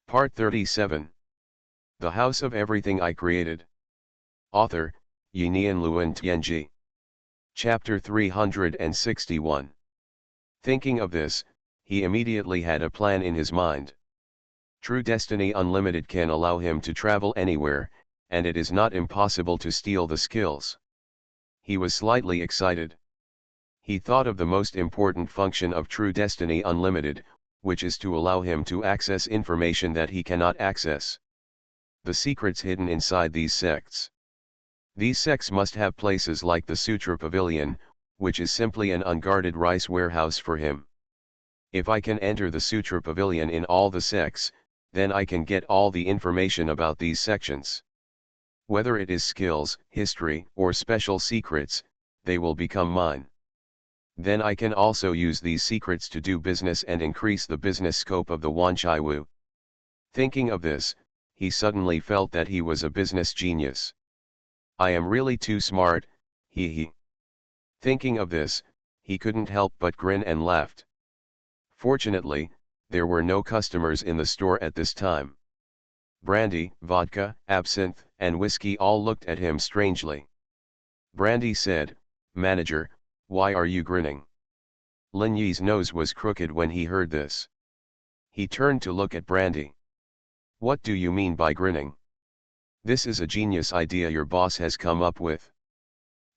Part 37. The House of Everything I Created. Author, Yinian Luan Tianji. Chapter 361. Thinking of this, he immediately had a plan in his mind. True Destiny Unlimited can allow him to travel anywhere, and it is not impossible to steal the skills. He was slightly excited. He thought of the most important function of True Destiny Unlimited, which is to allow him to access information that he cannot access. The secrets hidden inside these sects. These sects must have places like the Sutra Pavilion, which is simply an unguarded rice warehouse for him. If I can enter the Sutra Pavilion in all the sects, then I can get all the information about these sections. Whether it is skills, history, or special secrets, they will become mine. Then I can also use these secrets to do business and increase the business scope of the Wanchai. Thinking of this, he suddenly felt that he was a business genius. I am really too smart, he. Thinking of this, he couldn't help but grin and laughed. Fortunately, there were no customers in the store at this time. Brandy, vodka, absinthe, and whiskey all looked at him strangely. Brandy said, "Manager, why are you grinning?" Lin Yi's nose was crooked when he heard this. He turned to look at Brandy. "What do you mean by grinning? This is a genius idea your boss has come up with.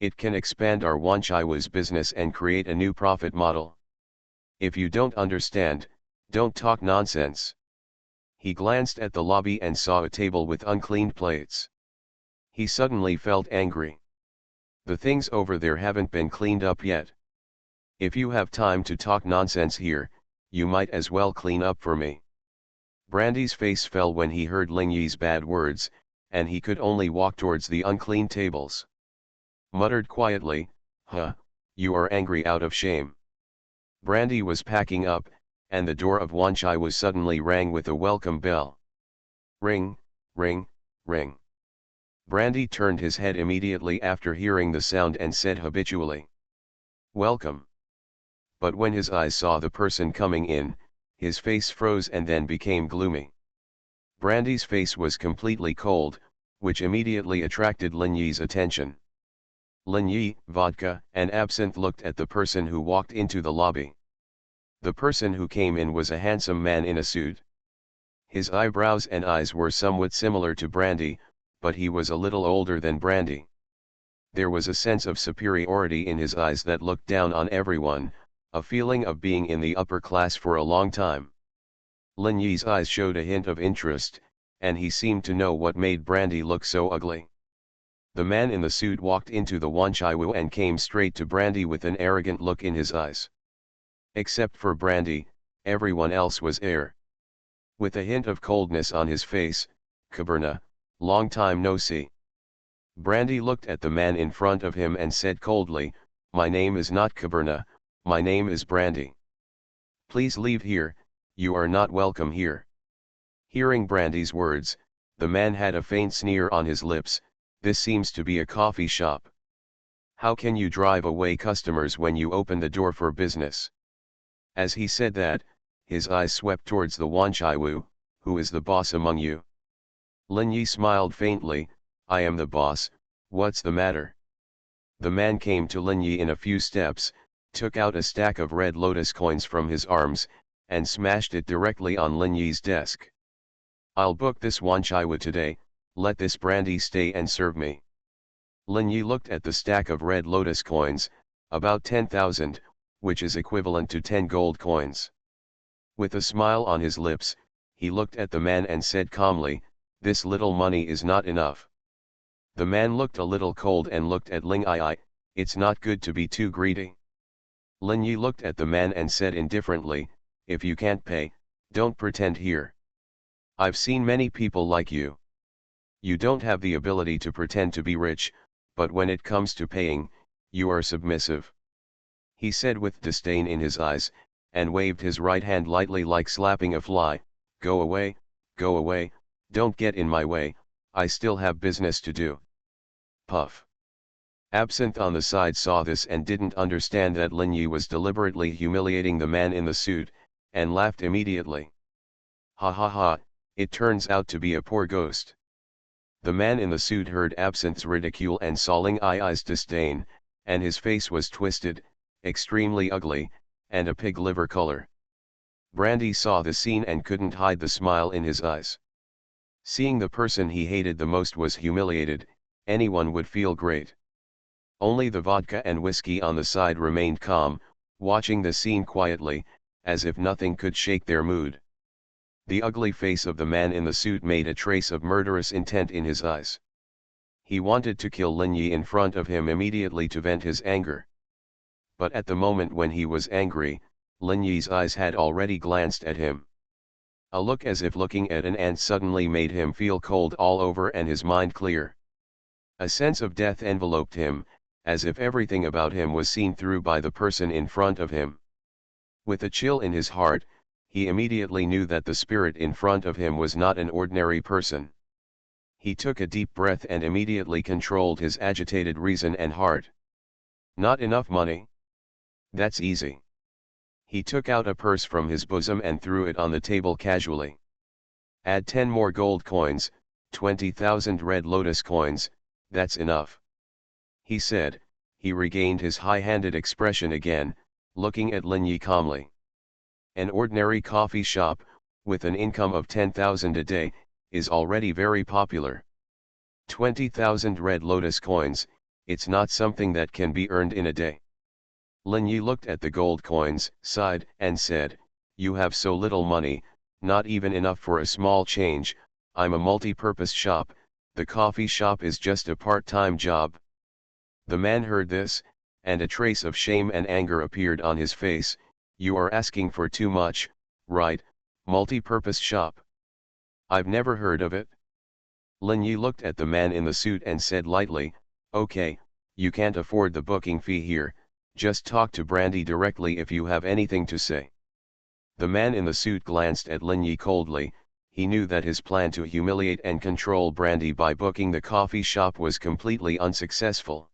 It can expand our Wanchaiwa's business and create a new profit model. If you don't understand, don't talk nonsense." He glanced at the lobby and saw a table with uncleaned plates. He suddenly felt angry. The things over there haven't been cleaned up yet. If you have time to talk nonsense here, you might as well clean up for me. Brandy's face fell when he heard Ling Yi's bad words, and he could only walk towards the unclean tables. Muttered quietly, "Huh, you are angry out of shame." Brandy was packing up, and the door of Wanchai suddenly rang with a welcome bell. Ring, ring, ring. Brandy turned his head immediately after hearing the sound and said habitually, "Welcome." But when his eyes saw the person coming in, his face froze and then became gloomy. Brandy's face was completely cold, which immediately attracted Lin Yi's attention. Lin Yi, vodka, and absinthe looked at the person who walked into the lobby. The person who came in was a handsome man in a suit. His eyebrows and eyes were somewhat similar to Brandy, but he was a little older than Brandy. There was a sense of superiority in his eyes that looked down on everyone, a feeling of being in the upper class for a long time. Lin Yi's eyes showed a hint of interest, and he seemed to know what made Brandy look so ugly. The man in the suit walked into the Wanchai and came straight to Brandy with an arrogant look in his eyes. Except for Brandy, everyone else was air. With a hint of coldness on his face, "Caberna, long time no see." Brandy looked at the man in front of him and said coldly, "My name is not Caberna, my name is Brandy. Please leave here, you are not welcome here." Hearing Brandy's words, the man had a faint sneer on his lips. "This seems to be a coffee shop. How can you drive away customers when you open the door for business?" As he said that, his eyes swept towards the Wanchai, "Who is the boss among you?" Lin Yi smiled faintly, "I am the boss, what's the matter?" The man came to Lin Yi in a few steps, took out a stack of red lotus coins from his arms, and smashed it directly on Lin Yi's desk. "I'll book this Wanchai today, let this Brandy stay and serve me." Lin Yi looked at the stack of red lotus coins, about 10,000, which is equivalent to 10 gold coins. With a smile on his lips, he looked at the man and said calmly, "This little money is not enough." The man looked a little cold and looked at Ling Yi. "It's not good to be too greedy." Lin Yi looked at the man and said indifferently, "If you can't pay, don't pretend here. I've seen many people like you. You don't have the ability to pretend to be rich, but when it comes to paying, you are submissive." He said with disdain in his eyes, and waved his right hand lightly like slapping a fly, go away, don't get in my way, I still have business to do." Puff. Absinthe on the side saw this and didn't understand that Lin Yi was deliberately humiliating the man in the suit, and laughed immediately. "Ha ha ha, It turns out to be a poor ghost. The man in the suit heard Absinthe's ridicule and saw Ling Yi's disdain, and his face was twisted, extremely ugly, and a pig liver color. Brandy saw the scene and couldn't hide the smile in his eyes. Seeing the person he hated the most was humiliated, anyone would feel great. Only the vodka and whiskey on the side remained calm, watching the scene quietly, as if nothing could shake their mood. The ugly face of the man in the suit made a trace of murderous intent in his eyes. He wanted to kill Lin Yi in front of him immediately to vent his anger. But at the moment when he was angry, Lin Yi's eyes had already glanced at him. A look as if looking at an ant suddenly made him feel cold all over and his mind clear. A sense of death enveloped him, as if everything about him was seen through by the person in front of him. With a chill in his heart, he immediately knew that the spirit in front of him was not an ordinary person. He took a deep breath and immediately controlled his agitated reason and heart. Not enough money? That's easy. He took out a purse from his bosom and threw it on the table casually. Add 10 more gold coins, 20,000 red lotus coins, that's enough. He said. He regained his high-handed expression again, looking at Lin Yi calmly. An ordinary coffee shop, with an income of 10,000 a day, is already very popular. 20,000 red lotus coins, it's not something that can be earned in a day. Lin Yi looked at the gold coins, sighed, and said, "You have so little money, not even enough for a small change. I'm a multi-purpose shop, the coffee shop is just a part-time job." The man heard this, and a trace of shame and anger appeared on his face. "You are asking for too much, right? Multi-purpose shop? I've never heard of it." Lin Yi looked at the man in the suit and said lightly, "Okay, you can't afford the booking fee here, just talk to Brandy directly if you have anything to say." The man in the suit glanced at Lin Yi coldly. He knew that his plan to humiliate and control Brandy by booking the coffee shop was completely unsuccessful.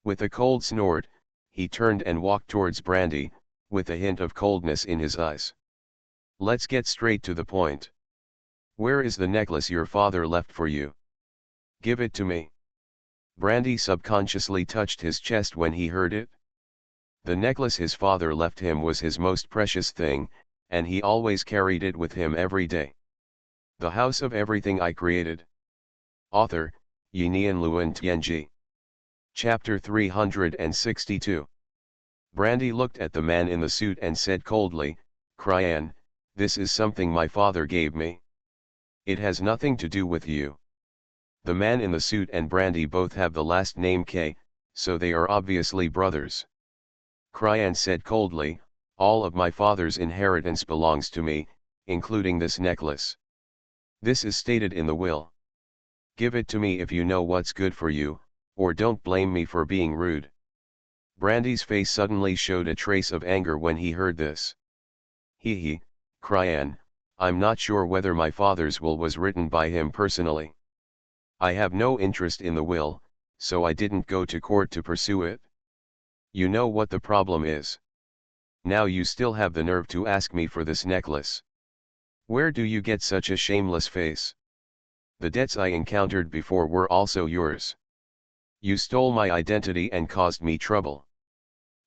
With a cold snort, he turned and walked towards Brandy, with a hint of coldness in his eyes. "Let's get straight to the point. Where is the necklace your father left for you? Give it to me." Brandy subconsciously touched his chest when he heard it. The necklace his father left him was his most precious thing, and he always carried it with him every day. The House of Everything I Created. Author, Yinian Luan Tianji. Chapter 362. Brandy looked at the man in the suit and said coldly, "Xuanhuan, this is something my father gave me. It has nothing to do with you." The man in the suit and Brandy both have the last name K, so they are obviously brothers. Xuanhuan said coldly, "All of my father's inheritance belongs to me, including this necklace. This is stated in the will. Give it to me if you know what's good for you, or don't blame me for being rude." Brandy's face suddenly showed a trace of anger when he heard this. He, Xuanhuan, I'm not sure whether my father's will was written by him personally. I have no interest in the will, so I didn't go to court to pursue it. You know what the problem is. Now you still have the nerve to ask me for this necklace. Where do you get such a shameless face? The debts I encountered before were also yours. You stole my identity and caused me trouble.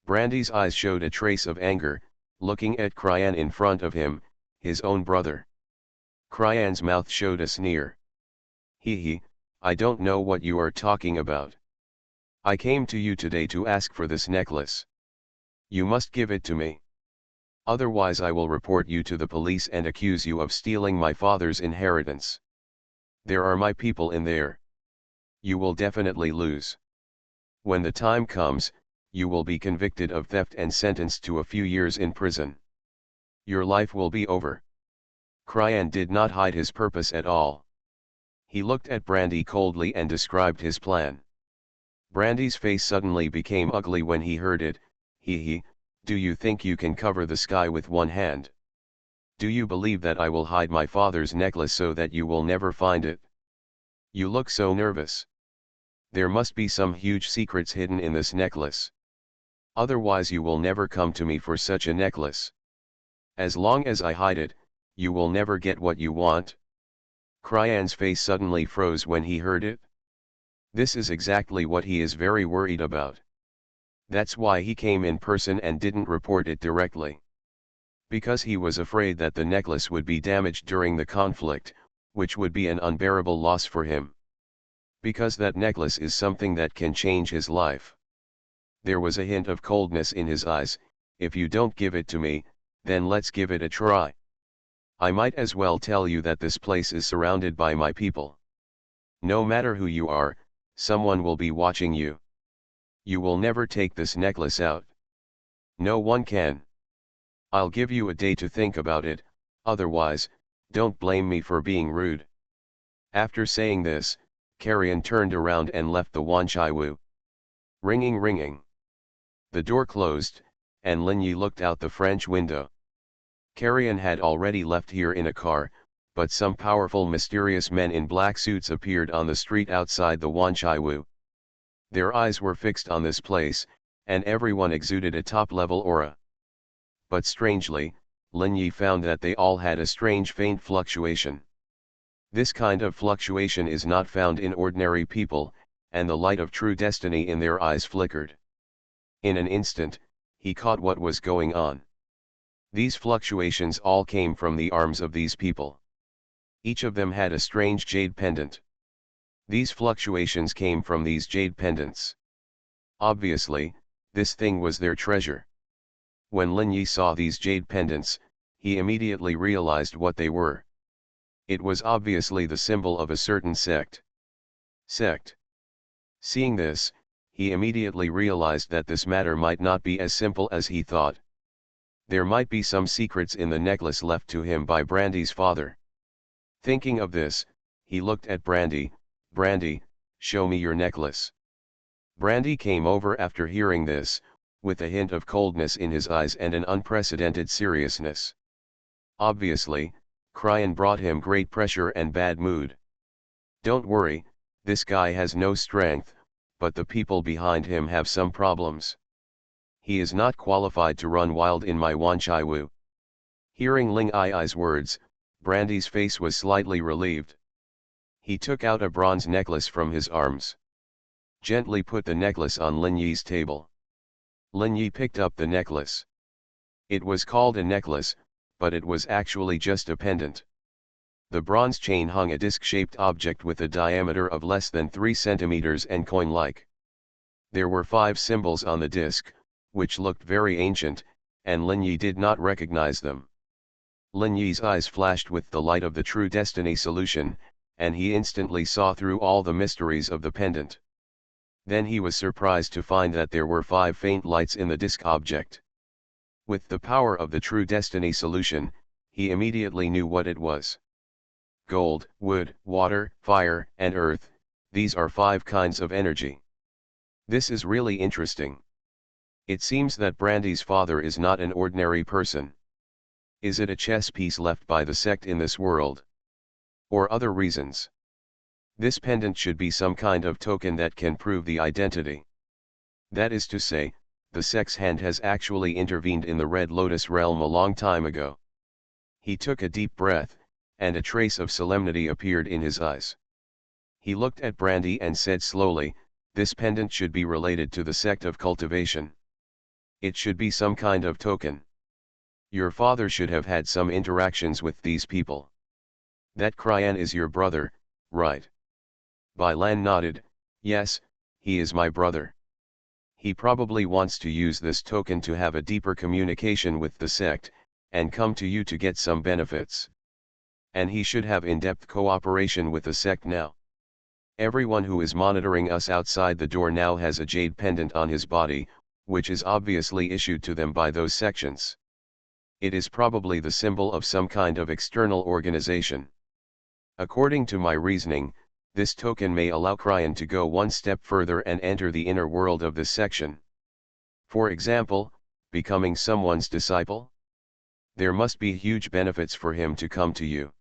Brandy's eyes showed a trace of anger, looking at Xuanhuan in front of him, his own brother. Xuanhuan's mouth showed a sneer. I don't know what you are talking about. I came to you today to ask for this necklace. You must give it to me. Otherwise I will report you to the police and accuse you of stealing my father's inheritance. There are my people in there. You will definitely lose. When the time comes, you will be convicted of theft and sentenced to a few years in prison. Your life will be over. Xuanhuan did not hide his purpose at all. He looked at Brandy coldly and described his plan. Brandy's face suddenly became ugly when he heard it. Do you think you can cover the sky with one hand? Do you believe that I will hide my father's necklace so that you will never find it? You look so nervous. There must be some huge secrets hidden in this necklace. Otherwise you will never come to me for such a necklace. As long as I hide it, you will never get what you want. Cryan's face suddenly froze when he heard it. This is exactly what he is very worried about. That's why he came in person and didn't report it directly. Because he was afraid that the necklace would be damaged during the conflict, which would be an unbearable loss for him. Because that necklace is something that can change his life. There was a hint of coldness in his eyes. If you don't give it to me, then let's give it a try. I might as well tell you that this place is surrounded by my people. No matter who you are, someone will be watching you. You will never take this necklace out. No one can. I'll give you a day to think about it, otherwise, don't blame me for being rude. After saying this, Carrion turned around and left the Wanchai. Ringing ringing. The door closed, and Lin Yi looked out the French window. Carrion had already left here in a car, but some powerful mysterious men in black suits appeared on the street outside the Wanchai. Their eyes were fixed on this place, and everyone exuded a top-level aura. But strangely, Lin Yi found that they all had a strange faint fluctuation. This kind of fluctuation is not found in ordinary people, and the light of true destiny in their eyes flickered. In an instant, he caught what was going on. These fluctuations all came from the arms of these people. Each of them had a strange jade pendant. These fluctuations came from these jade pendants. Obviously, this thing was their treasure. When Lin Yi saw these jade pendants, he immediately realized what they were. It was obviously the symbol of a certain sect. Seeing this, he immediately realized that this matter might not be as simple as he thought. There might be some secrets in the necklace left to him by Brandy's father. Thinking of this, he looked at Brandy. Brandy, show me your necklace. Brandy came over after hearing this, with a hint of coldness in his eyes and an unprecedented seriousness. Obviously, Cryan brought him great pressure and bad mood. Don't worry, this guy has no strength, but the people behind him have some problems. He is not qualified to run wild in my Wanchai. Hearing Ling Ai's words, Brandy's face was slightly relieved. He took out a bronze necklace from his arms. Gently put the necklace on Lin Yi's table. Lin Yi picked up the necklace. It was called a necklace, but it was actually just a pendant. The bronze chain hung a disc-shaped object with a diameter of less than 3 centimeters and coin-like. There were 5 symbols on the disc, which looked very ancient, and Lin Yi did not recognize them. Lin Yi's eyes flashed with the light of the true destiny solution, and he instantly saw through all the mysteries of the pendant. Then he was surprised to find that there were 5 faint lights in the disc object. With the power of the true destiny solution, he immediately knew what it was. Gold, wood, water, fire, and earth, these are 5 kinds of energy. This is really interesting. It seems that Brandy's father is not an ordinary person. Is it a chess piece left by the sect in this world? Or other reasons? This pendant should be some kind of token that can prove the identity. That is to say, the sect's hand has actually intervened in the Red Lotus realm a long time ago. He took a deep breath, and a trace of solemnity appeared in his eyes. He looked at Brandy and said slowly, this pendant should be related to the sect of cultivation. It should be some kind of token. Your father should have had some interactions with these people. That Cryan is your brother, right? Bai Lan nodded, yes, he is my brother. He probably wants to use this token to have a deeper communication with the sect, and come to you to get some benefits. And he should have in-depth cooperation with the sect now. Everyone who is monitoring us outside the door now has a jade pendant on his body, which is obviously issued to them by those sections. It is probably the symbol of some kind of external organization. According to my reasoning, this token may allow Cryan to go one step further and enter the inner world of this section. For example, becoming someone's disciple? There must be huge benefits for him to come to you.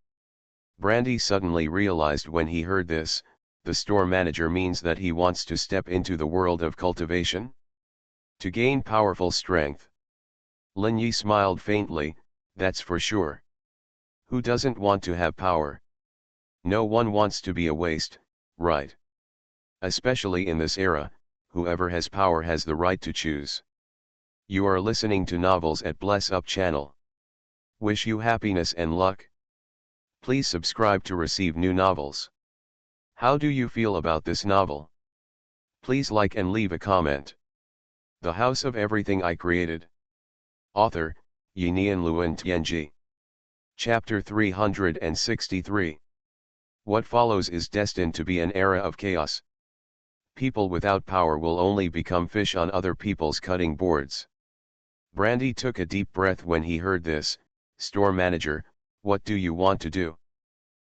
Brandy suddenly realized when he heard this, the store manager means that he wants to step into the world of cultivation? To gain powerful strength. Lin Yi smiled faintly, that's for sure. Who doesn't want to have power? No one wants to be a waste, right? Especially in this era, whoever has power has the right to choose. You are listening to Novels at Bless Up channel. Wish you happiness and luck. Please subscribe to receive new novels. How do you feel about this novel? Please like and leave a comment. The House of Everything I Created. Author, Yinian Luan Tianji. Chapter 363. What follows is destined to be an era of chaos. People without power will only become fish on other people's cutting boards. Brandy took a deep breath when he heard this. Store manager, what do you want to do?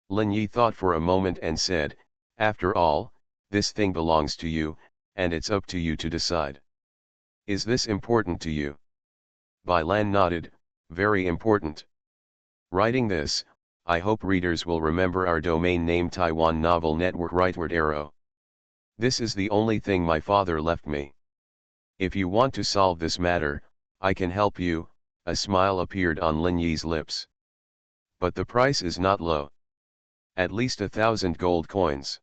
Lin Yi thought for a moment and said, after all, this thing belongs to you, and it's up to you to decide. Is this important to you? Bai Lan nodded, very important. Writing this, I hope readers will remember our domain name Taiwan Novel Network Rightward Arrow. This is the only thing my father left me. If you want to solve this matter, I can help you. A smile appeared on Lin Yi's lips. But the price is not low. At least 1,000 gold coins.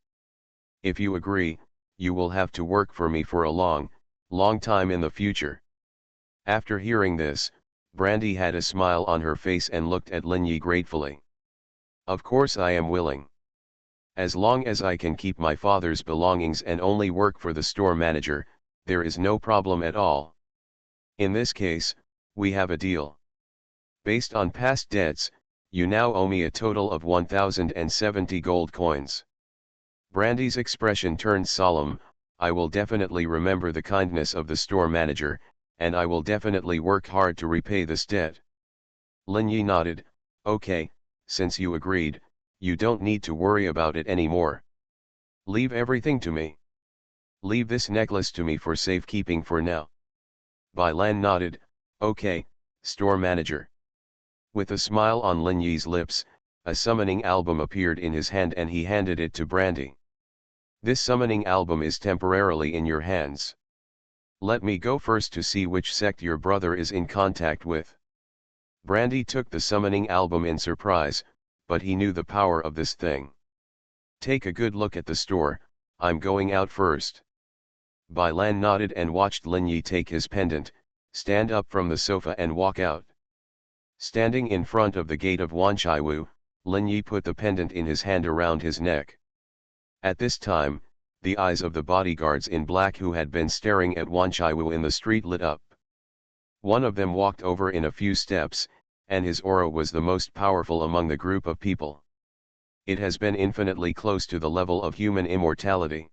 If you agree, you will have to work for me for a long time in the future. After hearing this, Brandy had a smile on her face and looked at Lin Yi gratefully. Of course I am willing. As long as I can keep my father's belongings and only work for the store manager, there is no problem at all. In this case, we have a deal. Based on past debts, you now owe me a total of 1,070 gold coins. Brandy's expression turned solemn. I will definitely remember the kindness of the store manager, and I will definitely work hard to repay this debt. Lin Yi nodded, okay, since you agreed, you don't need to worry about it anymore. Leave everything to me. Leave this necklace to me for safekeeping for now. Bai Lan nodded, okay, store manager. With a smile on Lin Yi's lips, a summoning album appeared in his hand and he handed it to Brandy. This summoning album is temporarily in your hands. Let me go first to see which sect your brother is in contact with. Brandy took the summoning album in surprise, but he knew the power of this thing. Take a good look at the store, I'm going out first. Bai Lan nodded and watched Lin Yi take his pendant, stand up from the sofa and walk out. Standing in front of the gate of Wanchaiwu, Lin Yi put the pendant in his hand around his neck. At this time, the eyes of the bodyguards in black who had been staring at Wanchaiwu in the street lit up. One of them walked over in a few steps, and his aura was the most powerful among the group of people. It has been infinitely close to the level of human immortality.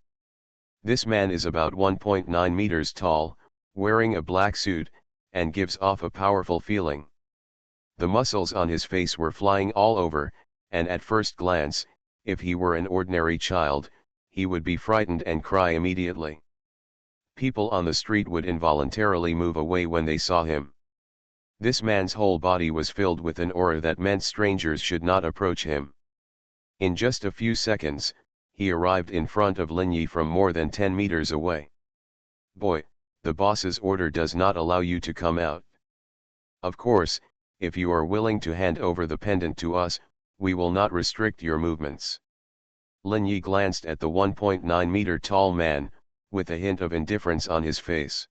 This man is about 1.9 meters tall, wearing a black suit, and gives off a powerful feeling. The muscles on his face were flying all over, and at first glance, if he were an ordinary child, he would be frightened and cry immediately. People on the street would involuntarily move away when they saw him. This man's whole body was filled with an aura that meant strangers should not approach him. In just a few seconds, he arrived in front of Lin Yi from more than 10 meters away. Boy, the boss's order does not allow you to come out. Of course, if you are willing to hand over the pendant to us, we will not restrict your movements. Lin Yi glanced at the 1.9-meter tall man, with a hint of indifference on his face.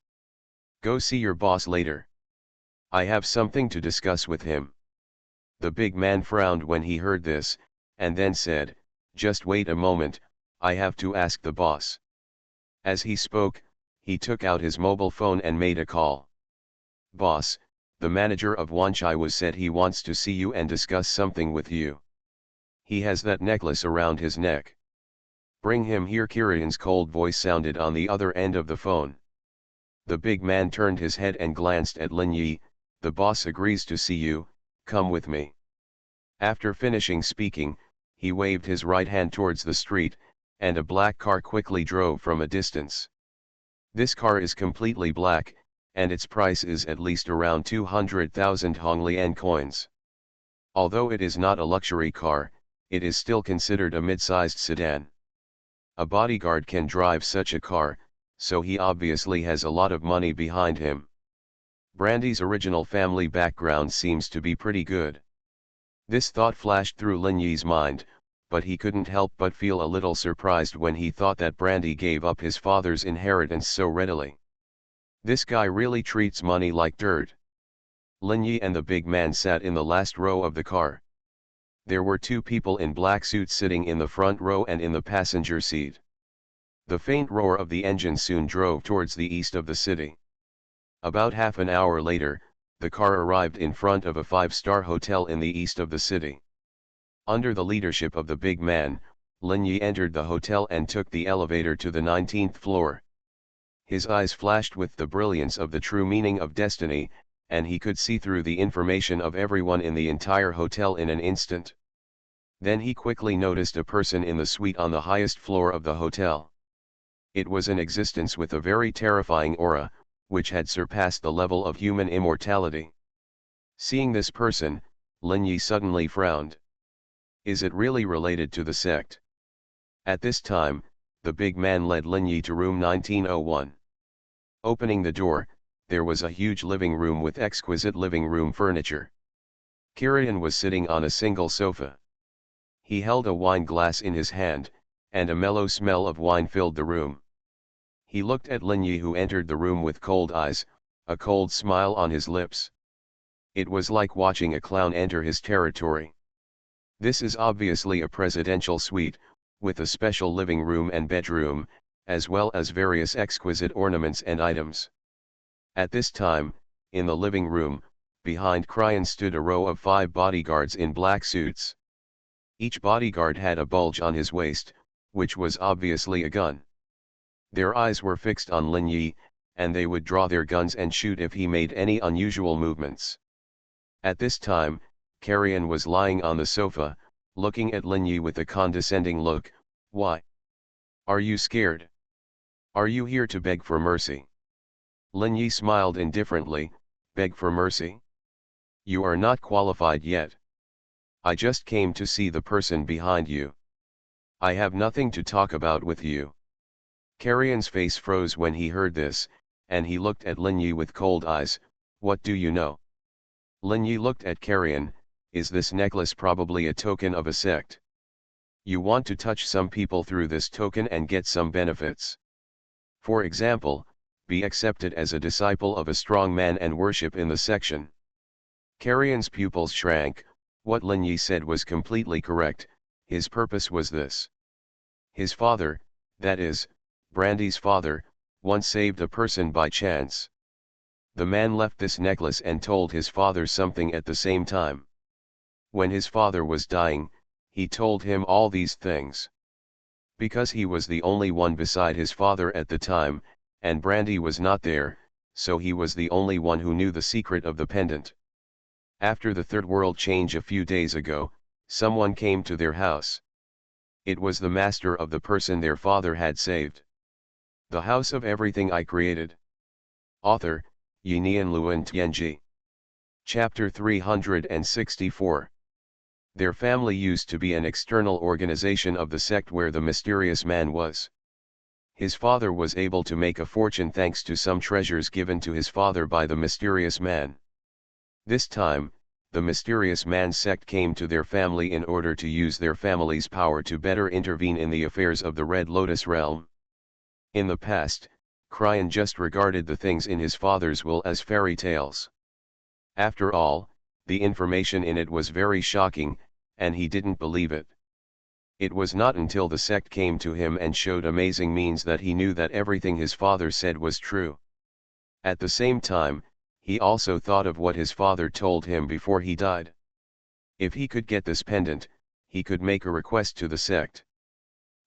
Go see your boss later. I have something to discuss with him. The big man frowned when he heard this, and then said, just wait a moment, I have to ask the boss. As he spoke, he took out his mobile phone and made a call. Boss, the manager of Wanchaiwu said he wants to see you and discuss something with you. He has that necklace around his neck. Bring him here. Kirian's cold voice sounded on the other end of the phone. The big man turned his head and glanced at Lin Yi. The boss agrees to see you, come with me. After finishing speaking, he waved his right hand towards the street, and a black car quickly drove from a distance. This car is completely black, and its price is at least around 200,000 Honglian coins. Although it is not a luxury car, it is still considered a mid-sized sedan. A bodyguard can drive such a car, so he obviously has a lot of money behind him. Brandy's original family background seems to be pretty good. This thought flashed through Lin Yi's mind, but he couldn't help but feel a little surprised when he thought that Brandy gave up his father's inheritance so readily. This guy really treats money like dirt. Lin Yi and the big man sat in the last row of the car. There were two people in black suits sitting in the front row and in the passenger seat. The faint roar of the engine soon drove towards the east of the city. About half an hour later, the car arrived in front of a five-star hotel in the east of the city. Under the leadership of the big man, Lin Yi entered the hotel and took the elevator to the 19th floor. His eyes flashed with the brilliance of the true meaning of destiny, and he could see through the information of everyone in the entire hotel in an instant. Then he quickly noticed a person in the suite on the highest floor of the hotel. It was an existence with a very terrifying aura, which had surpassed the level of human immortality. Seeing this person, Lin Yi suddenly frowned. Is it really related to the sect? At this time, the big man led Lin Yi to room 1901. Opening the door, there was a huge living room with exquisite living room furniture. Kirian was sitting on a single sofa. He held a wine glass in his hand, and a mellow smell of wine filled the room. He looked at Lin Yi, who entered the room with cold eyes, a cold smile on his lips. It was like watching a clown enter his territory. This is obviously a presidential suite, with a special living room and bedroom, as well as various exquisite ornaments and items. At this time, in the living room, behind Kirian stood a row of 5 bodyguards in black suits. Each bodyguard had a bulge on his waist, which was obviously a gun. Their eyes were fixed on Lin Yi, and they would draw their guns and shoot if he made any unusual movements. At this time, Kirian was lying on the sofa, looking at Lin Yi with a condescending look. Why? Are you scared? Are you here to beg for mercy? Lin Yi smiled indifferently. Beg for mercy? You are not qualified yet. I just came to see the person behind you. I have nothing to talk about with you. Kirian's face froze when he heard this, and he looked at Lin Yi with cold eyes. What do you know? Lin Yi looked at Kirian. Is this necklace probably a token of a sect? You want to touch some people through this token and get some benefits. For example, be accepted as a disciple of a strong man and worship in the section. Kirian's pupils shrank. What Lin Yi said was completely correct. His purpose was this. His father, that is, Brandy's father, once saved a person by chance. The man left this necklace and told his father something at the same time. When his father was dying, he told him all these things. Because he was the only one beside his father at the time, and Brandy was not there, so he was the only one who knew the secret of the pendant. After the third world change a few days ago, someone came to their house. It was the master of the person their father had saved. The house of everything I created. Author, Yinian Luan Tianji. Chapter 364. Their family used to be an external organization of the sect where the mysterious man was. His father was able to make a fortune thanks to some treasures given to his father by the mysterious man. This time, the mysterious man's sect came to their family in order to use their family's power to better intervene in the affairs of the Red Lotus realm. In the past, Kirian just regarded the things in his father's will as fairy tales. After all, the information in it was very shocking, and he didn't believe it. It was not until the sect came to him and showed amazing means that he knew that everything his father said was true. At the same time, he also thought of what his father told him before he died. If he could get this pendant, he could make a request to the sect.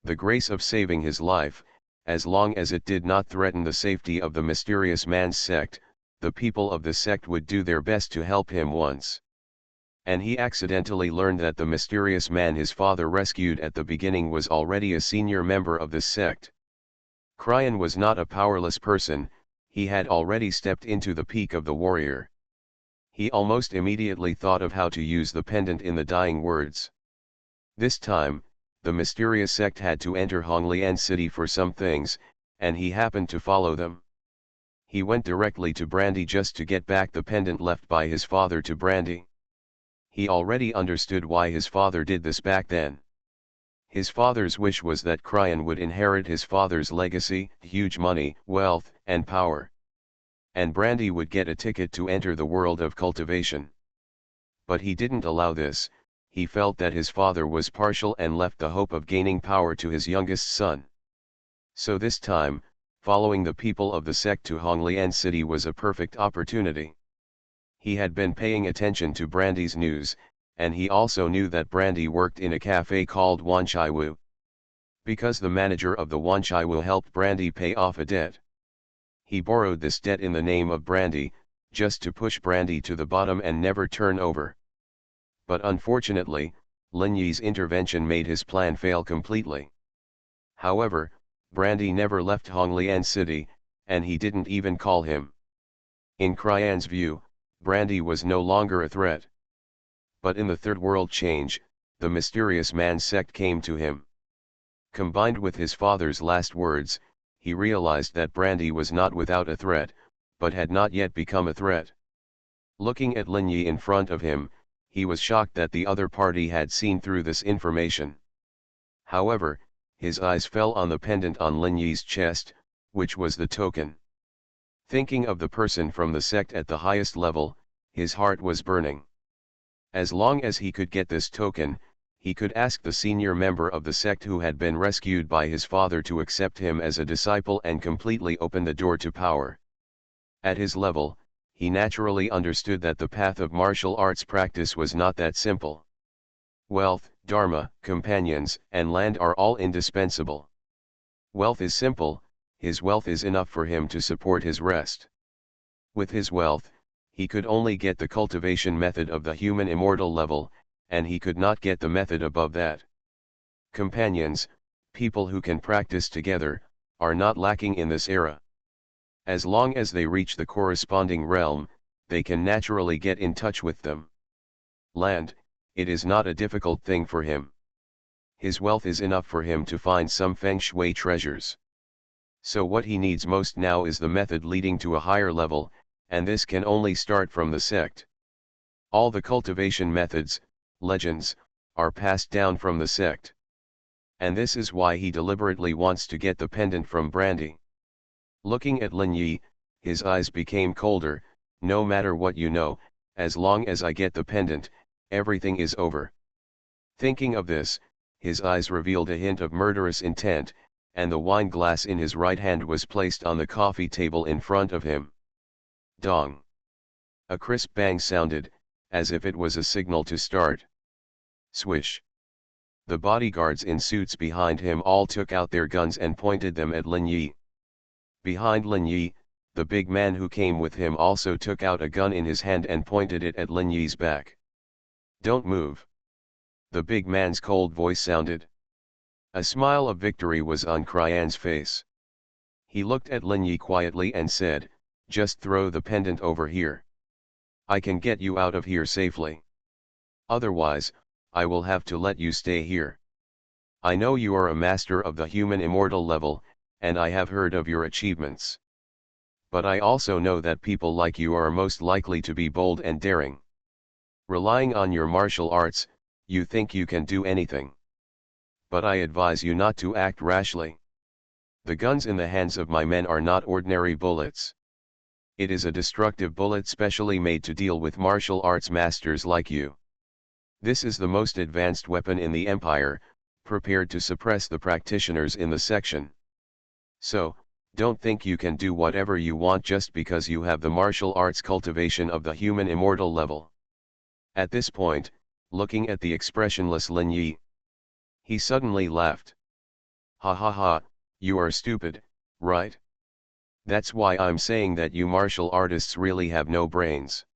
The grace of saving his life, as long as it did not threaten the safety of the mysterious man's sect, the people of the sect would do their best to help him once. And he accidentally learned that the mysterious man his father rescued at the beginning was already a senior member of this sect. Kirian was not a powerless person, he had already stepped into the peak of the warrior. He almost immediately thought of how to use the pendant in the dying words. This time, the mysterious sect had to enter Honglian city for some things, and he happened to follow them. He went directly to Brandy just to get back the pendant left by his father to Brandy. He already understood why his father did this back then. His father's wish was that Xuanhuan would inherit his father's legacy, huge money, wealth, and power. And Brandy would get a ticket to enter the world of cultivation. But he didn't allow this. He felt that his father was partial and left the hope of gaining power to his youngest son. So this time, following the people of the sect to Honglian City was a perfect opportunity. He had been paying attention to Brandy's news, and he also knew that Brandy worked in a cafe called Wanchaiwu. Because the manager of the Wanchaiwu helped Brandy pay off a debt. He borrowed this debt in the name of Brandy, just to push Brandy to the bottom and never turn over. But unfortunately, Lin Yi's intervention made his plan fail completely. However, Brandy never left Honglian City, and he didn't even call him. In Xuanhuan's view, Brandy was no longer a threat. But in the Third World Change, the mysterious man sect came to him. Combined with his father's last words, he realized that Brandy was not without a threat, but had not yet become a threat. Looking at Lin Yi in front of him, he was shocked that the other party had seen through this information. However, his eyes fell on the pendant on Lin Yi's chest, which was the token. Thinking of the person from the sect at the highest level, his heart was burning. As long as he could get this token, he could ask the senior member of the sect who had been rescued by his father to accept him as a disciple and completely open the door to power. At his level, he naturally understood that the path of martial arts practice was not that simple. Wealth, dharma, companions, and land are all indispensable. Wealth is simple, his wealth is enough for him to support his rest. With his wealth, he could only get the cultivation method of the human immortal level, and he could not get the method above that. Companions, people who can practice together, are not lacking in this era. As long as they reach the corresponding realm, they can naturally get in touch with them. Land, it is not a difficult thing for him. His wealth is enough for him to find some feng shui treasures. So what he needs most now is the method leading to a higher level, and this can only start from the sect. All the cultivation methods, legends, are passed down from the sect. And this is why he deliberately wants to get the pendant from Brandy. Looking at Lin Yi, his eyes became colder. No matter what you know, as long as I get the pendant, everything is over. Thinking of this, his eyes revealed a hint of murderous intent, and the wine glass in his right hand was placed on the coffee table in front of him. Dong! A crisp bang sounded, as if it was a signal to start. Swish! The bodyguards in suits behind him all took out their guns and pointed them at Lin Yi. Behind Lin Yi, the big man who came with him also took out a gun in his hand and pointed it at Lin Yi's back. Don't move! The big man's cold voice sounded. A smile of victory was on Xuanhuan's face. He looked at Lin Yi quietly and said, just throw the pendant over here. I can get you out of here safely. Otherwise, I will have to let you stay here. I know you are a master of the human immortal level, and I have heard of your achievements. But I also know that people like you are most likely to be bold and daring. Relying on your martial arts, you think you can do anything. But I advise you not to act rashly. The guns in the hands of my men are not ordinary bullets. It is a destructive bullet specially made to deal with martial arts masters like you. This is the most advanced weapon in the empire, prepared to suppress the practitioners in the section. So, don't think you can do whatever you want just because you have the martial arts cultivation of the human immortal level. At this point, looking at the expressionless Lin Yi, he suddenly laughed. Ha ha ha, you are stupid, right? That's why I'm saying that you martial artists really have no brains.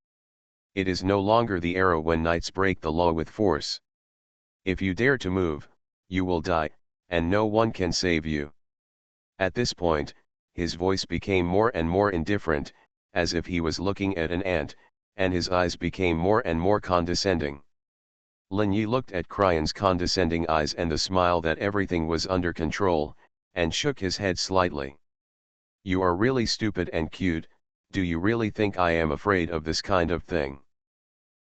It is no longer the era when knights break the law with force. If you dare to move, you will die, and no one can save you. At this point, his voice became more and more indifferent, as if he was looking at an ant, and his eyes became more and more condescending. Lin Yi looked at Xuanhuan's condescending eyes and the smile that everything was under control, and shook his head slightly. You are really stupid and cute. Do you really think I am afraid of this kind of thing?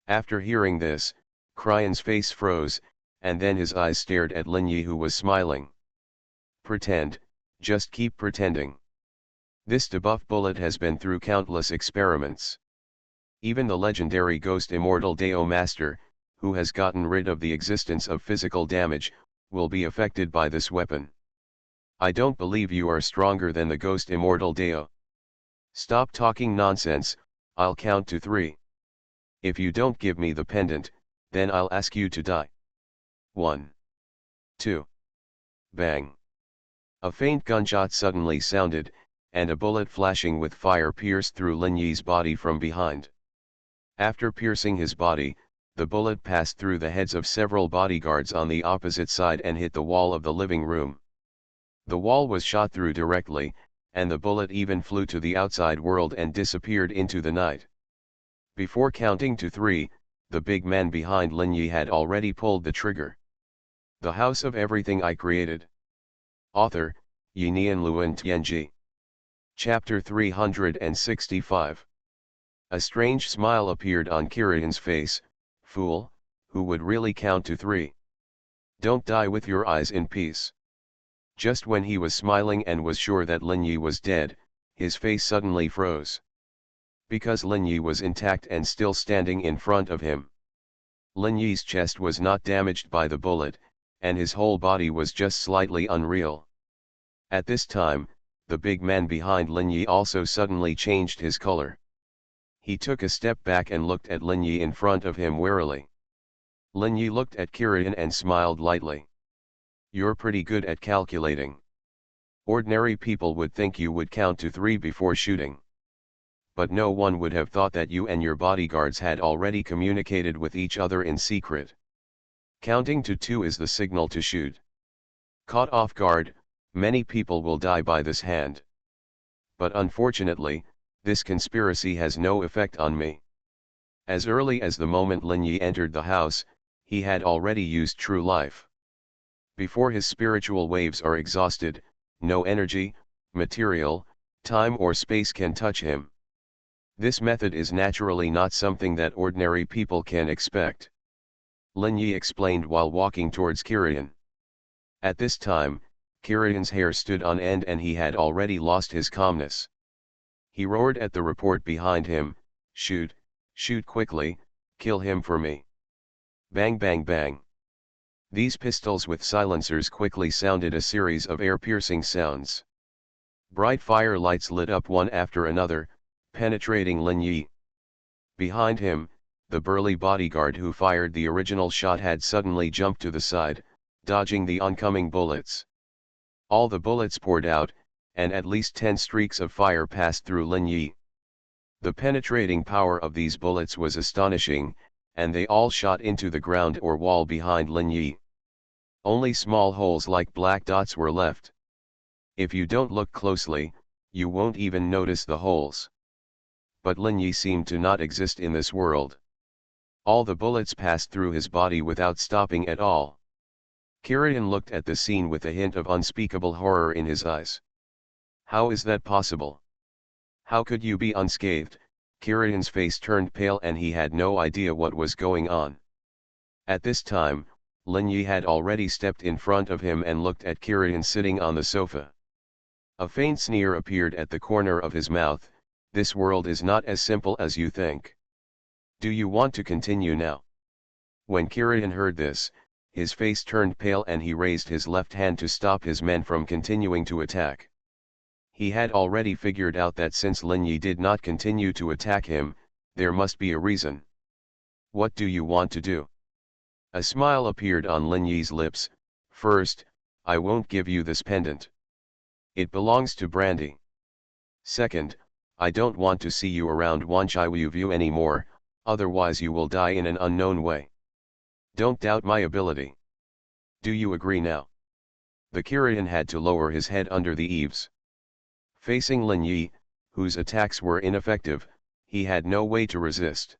After hearing this, Xuanhuan's face froze, and then his eyes stared at Lin Yi, who was smiling. Pretend, just keep pretending. This debuff bullet has been through countless experiments. Even the legendary Ghost Immortal Dao Master, who has gotten rid of the existence of physical damage, will be affected by this weapon. I don't believe you are stronger than the Ghost Immortal Dao. Stop talking nonsense, I'll count to 3. If you don't give me the pendant, then I'll ask you to die. 1. 2. Bang. A faint gunshot suddenly sounded, and a bullet flashing with fire pierced through Lin Yi's body from behind. After piercing his body, the bullet passed through the heads of several bodyguards on the opposite side and hit the wall of the living room. The wall was shot through directly, and the bullet even flew to the outside world and disappeared into the night. Before counting to 3, the big man behind Lin Yi had already pulled the trigger. The House of Everything I Created. Author, Yinian Luan Tianji. Chapter 365. A strange smile appeared on Kirian's face. Fool, who would really count to 3? Don't die with your eyes in peace. Just when he was smiling and was sure that Lin Yi was dead, his face suddenly froze. Because Lin Yi was intact and still standing in front of him. Lin Yi's chest was not damaged by the bullet, and his whole body was just slightly unreal. At this time, the big man behind Lin Yi also suddenly changed his color. He took a step back and looked at Lin Yi in front of him warily. Lin Yi looked at Kirian and smiled lightly. You're pretty good at calculating. Ordinary people would think you would count to 3 before shooting. But no one would have thought that you and your bodyguards had already communicated with each other in secret. Counting to 2 is the signal to shoot. Caught off guard, many people will die by this hand. But unfortunately, this conspiracy has no effect on me. As early as the moment Lin Yi entered the house, he had already used true life. Before his spiritual waves are exhausted, no energy, material, time or space can touch him. This method is naturally not something that ordinary people can expect. Lin Yi explained while walking towards Kirian. At this time, Kirian's hair stood on end and he had already lost his calmness. He roared at the report behind him, shoot, shoot quickly, kill him for me. Bang bang bang. These pistols with silencers quickly sounded a series of air-piercing sounds. Bright fire lights lit up one after another, penetrating Lin Yi. Behind him, the burly bodyguard who fired the original shot had suddenly jumped to the side, dodging the oncoming bullets. All the bullets poured out, and at least 10 streaks of fire passed through Lin Yi. The penetrating power of these bullets was astonishing, and they all shot into the ground or wall behind Lin Yi. Only small holes like black dots were left. If you don't look closely, you won't even notice the holes. But Lin Yi seemed to not exist in this world. All the bullets passed through his body without stopping at all. Kirian looked at the scene with a hint of unspeakable horror in his eyes. How is that possible? How could you be unscathed? Kirian's face turned pale and he had no idea what was going on. At this time, Lin Yi had already stepped in front of him and looked at Kirian sitting on the sofa. A faint sneer appeared at the corner of his mouth. This world is not as simple as you think. Do you want to continue now? When Kirian heard this, his face turned pale and he raised his left hand to stop his men from continuing to attack. He had already figured out that since Lin Yi did not continue to attack him, there must be a reason. What do you want to do? A smile appeared on Lin Yi's lips. First, I won't give you this pendant. It belongs to Brandy. Second, I don't want to see you around Wanchaiwu anymore, otherwise you will die in an unknown way. Don't doubt my ability. Do you agree now? The Kirian had to lower his head under the eaves. Facing Lin Yi, whose attacks were ineffective, he had no way to resist.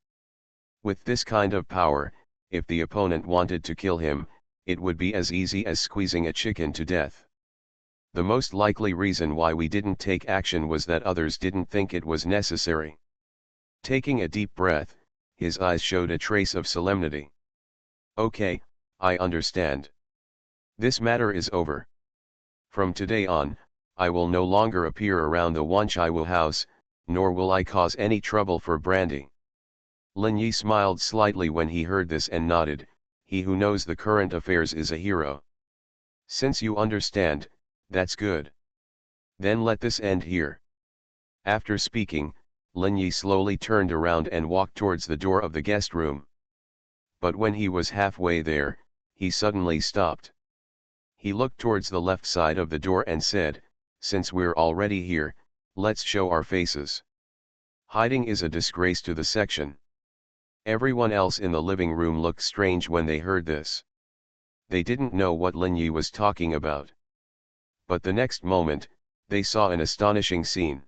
With this kind of power, if the opponent wanted to kill him, it would be as easy as squeezing a chicken to death. The most likely reason why we didn't take action was that others didn't think it was necessary. Taking a deep breath, his eyes showed a trace of solemnity. Okay, I understand. This matter is over. From today on, I will no longer appear around the Wanchaiwu house, nor will I cause any trouble for Brandy. Lin Yi smiled slightly when he heard this and nodded. He who knows the current affairs is a hero. Since you understand, that's good. Then let this end here. After speaking, Lin Yi slowly turned around and walked towards the door of the guest room. But when he was halfway there, he suddenly stopped. He looked towards the left side of the door and said, "Since we're already here, let's show our faces." Hiding is a disgrace to the section. Everyone else in the living room looked strange when they heard this. They didn't know what Lin Yi was talking about. But the next moment, they saw an astonishing scene.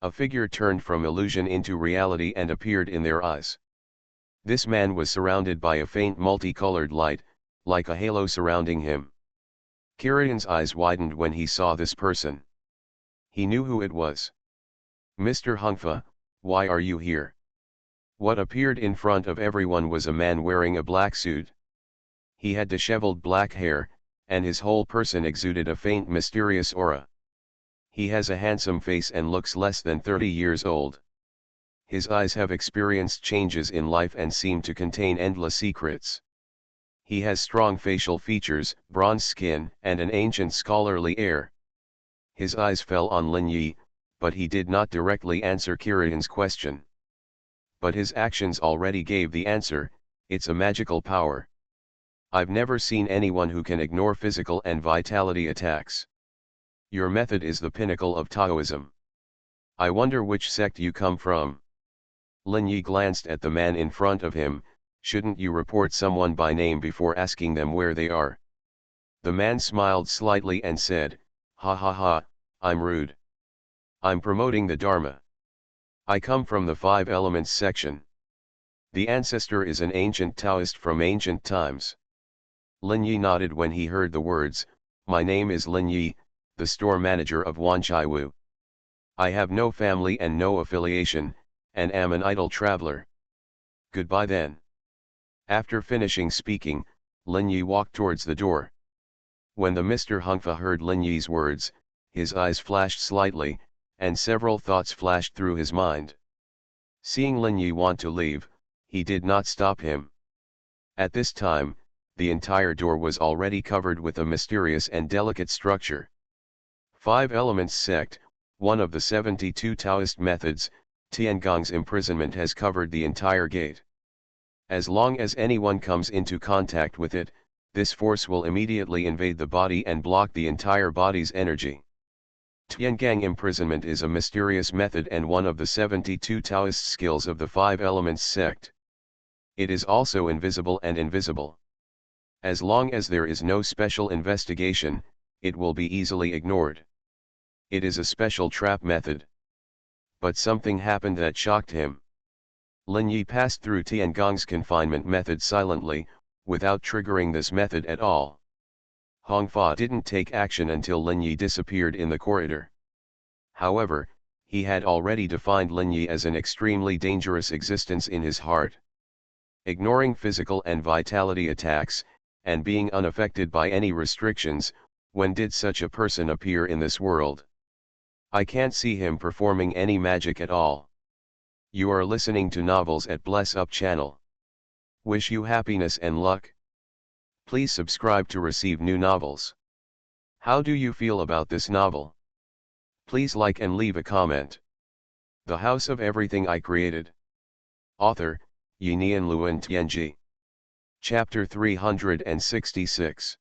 A figure turned from illusion into reality and appeared in their eyes. This man was surrounded by a faint multicolored light, like a halo surrounding him. Kirian's eyes widened when he saw this person. He knew who it was. "Mr. Hungfa, why are you here?" What appeared in front of everyone was a man wearing a black suit. He had disheveled black hair, and his whole person exuded a faint mysterious aura. He has a handsome face and looks less than 30 years old. His eyes have experienced changes in life and seem to contain endless secrets. He has strong facial features, bronze skin, and an ancient scholarly air. His eyes fell on Lin Yi, but he did not directly answer Kirian's question. But his actions already gave the answer. It's a magical power. I've never seen anyone who can ignore physical and vitality attacks. Your method is the pinnacle of Taoism. I wonder which sect you come from. Lin Yi glanced at the man in front of him. Shouldn't you report someone by name before asking them where they are? The man smiled slightly and said, "Ha ha ha, I'm rude. I'm promoting the Dharma. I come from the 5 Elements section. The ancestor is an ancient Taoist from ancient times." Lin Yi nodded when he heard the words, "My name is Lin Yi, the store manager of Wanchaiwu. I have no family and no affiliation, and am an idle traveler. Goodbye then." After finishing speaking, Lin Yi walked towards the door. When the Mr. Hungfa heard Lin Yi's words, his eyes flashed slightly, and several thoughts flashed through his mind. Seeing Lin Yi want to leave, he did not stop him. At this time, the entire door was already covered with a mysterious and delicate structure. 5 Elements sect, one of the 72 Taoist methods, Tiangong's imprisonment has covered the entire gate. As long as anyone comes into contact with it, this force will immediately invade the body and block the entire body's energy. Tiangang imprisonment is a mysterious method and one of the 72 Taoist skills of the 5 Elements sect. It is also invisible and invisible. As long as there is no special investigation, it will be easily ignored. It is a special trap method. But something happened that shocked him. Lin Yi passed through Tiangong's confinement method silently, without triggering this method at all. Hongfa didn't take action until Lin Yi disappeared in the corridor. However, he had already defined Lin Yi as an extremely dangerous existence in his heart. Ignoring physical and vitality attacks, and being unaffected by any restrictions, when did such a person appear in this world? I can't see him performing any magic at all. You are listening to Novels at Bless Up channel. Wish you happiness and luck. Please subscribe to receive new novels. How do you feel about this novel? Please like and leave a comment. The House of Everything I Created. Author, Yinian Luan Tianji. Chapter 366.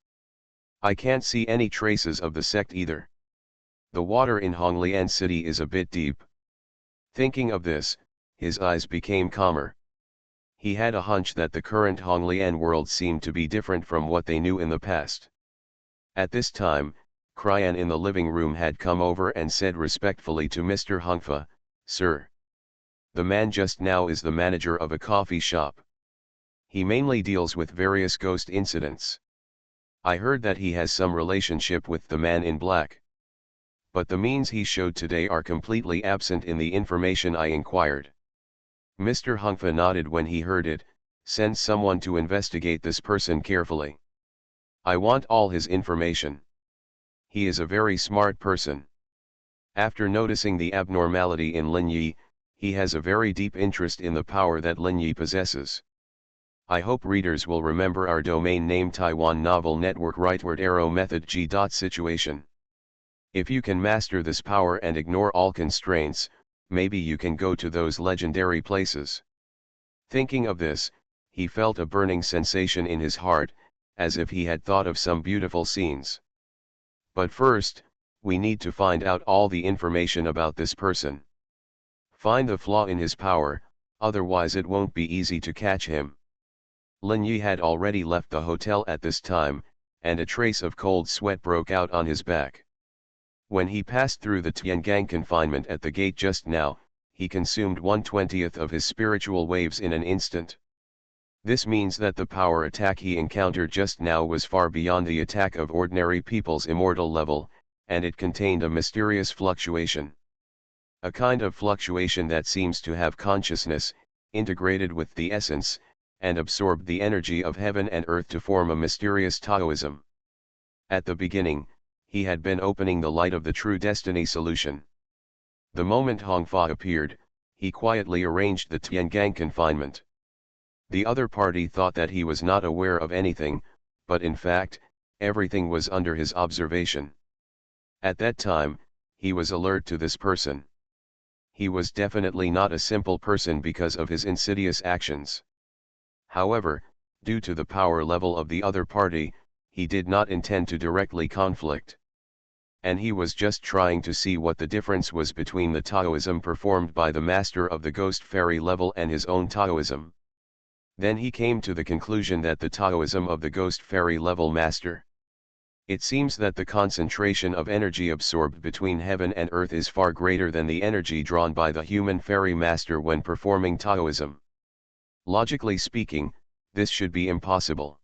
I can't see any traces of the sect either. The water in Honglian City is a bit deep. Thinking of this, his eyes became calmer. He had a hunch that the current Honglian world seemed to be different from what they knew in the past. At this time, Krian in the living room had come over and said respectfully to Mr. Hungfa, "Sir. The man just now is the manager of a coffee shop. He mainly deals with various ghost incidents. I heard that he has some relationship with the man in black. But the means he showed today are completely absent in the information I inquired." Mr. Hungfa nodded when he heard it, Send someone to investigate this person carefully. I want all his information. He is a very smart person. After noticing the abnormality in Lin Yi, he has a very deep interest in the power that Lin Yi possesses. I hope readers will remember our domain name Taiwan Novel Network Rightward Arrow Method G. Situation. If you can master this power and ignore all constraints, maybe you can go to those legendary places. Thinking of this, he felt a burning sensation in his heart, as if he had thought of some beautiful scenes. But first, we need to find out all the information about this person. Find the flaw in his power, otherwise it won't be easy to catch him. Lin Yi had already left the hotel at this time, and a trace of cold sweat broke out on his back. When he passed through the Tiangang confinement at the gate just now, he consumed 1/20th of his spiritual waves in an instant. This means that the power attack he encountered just now was far beyond the attack of ordinary people's immortal level, and it contained a mysterious fluctuation. A kind of fluctuation that seems to have consciousness, integrated with the essence, and absorbed the energy of heaven and earth to form a mysterious Taoism. At the beginning, he had been opening the light of the true destiny solution. The moment Hongfa appeared, he quietly arranged the Tiangang confinement. The other party thought that he was not aware of anything, but in fact, everything was under his observation. At that time, he was alert to this person. He was definitely not a simple person because of his insidious actions. However, due to the power level of the other party, he did not intend to directly conflict. And he was just trying to see what the difference was between the Taoism performed by the master of the ghost fairy level and his own Taoism. Then he came to the conclusion that the Taoism of the ghost fairy level master. It seems that the concentration of energy absorbed between heaven and earth is far greater than the energy drawn by the human fairy master when performing Taoism. Logically speaking, this should be impossible.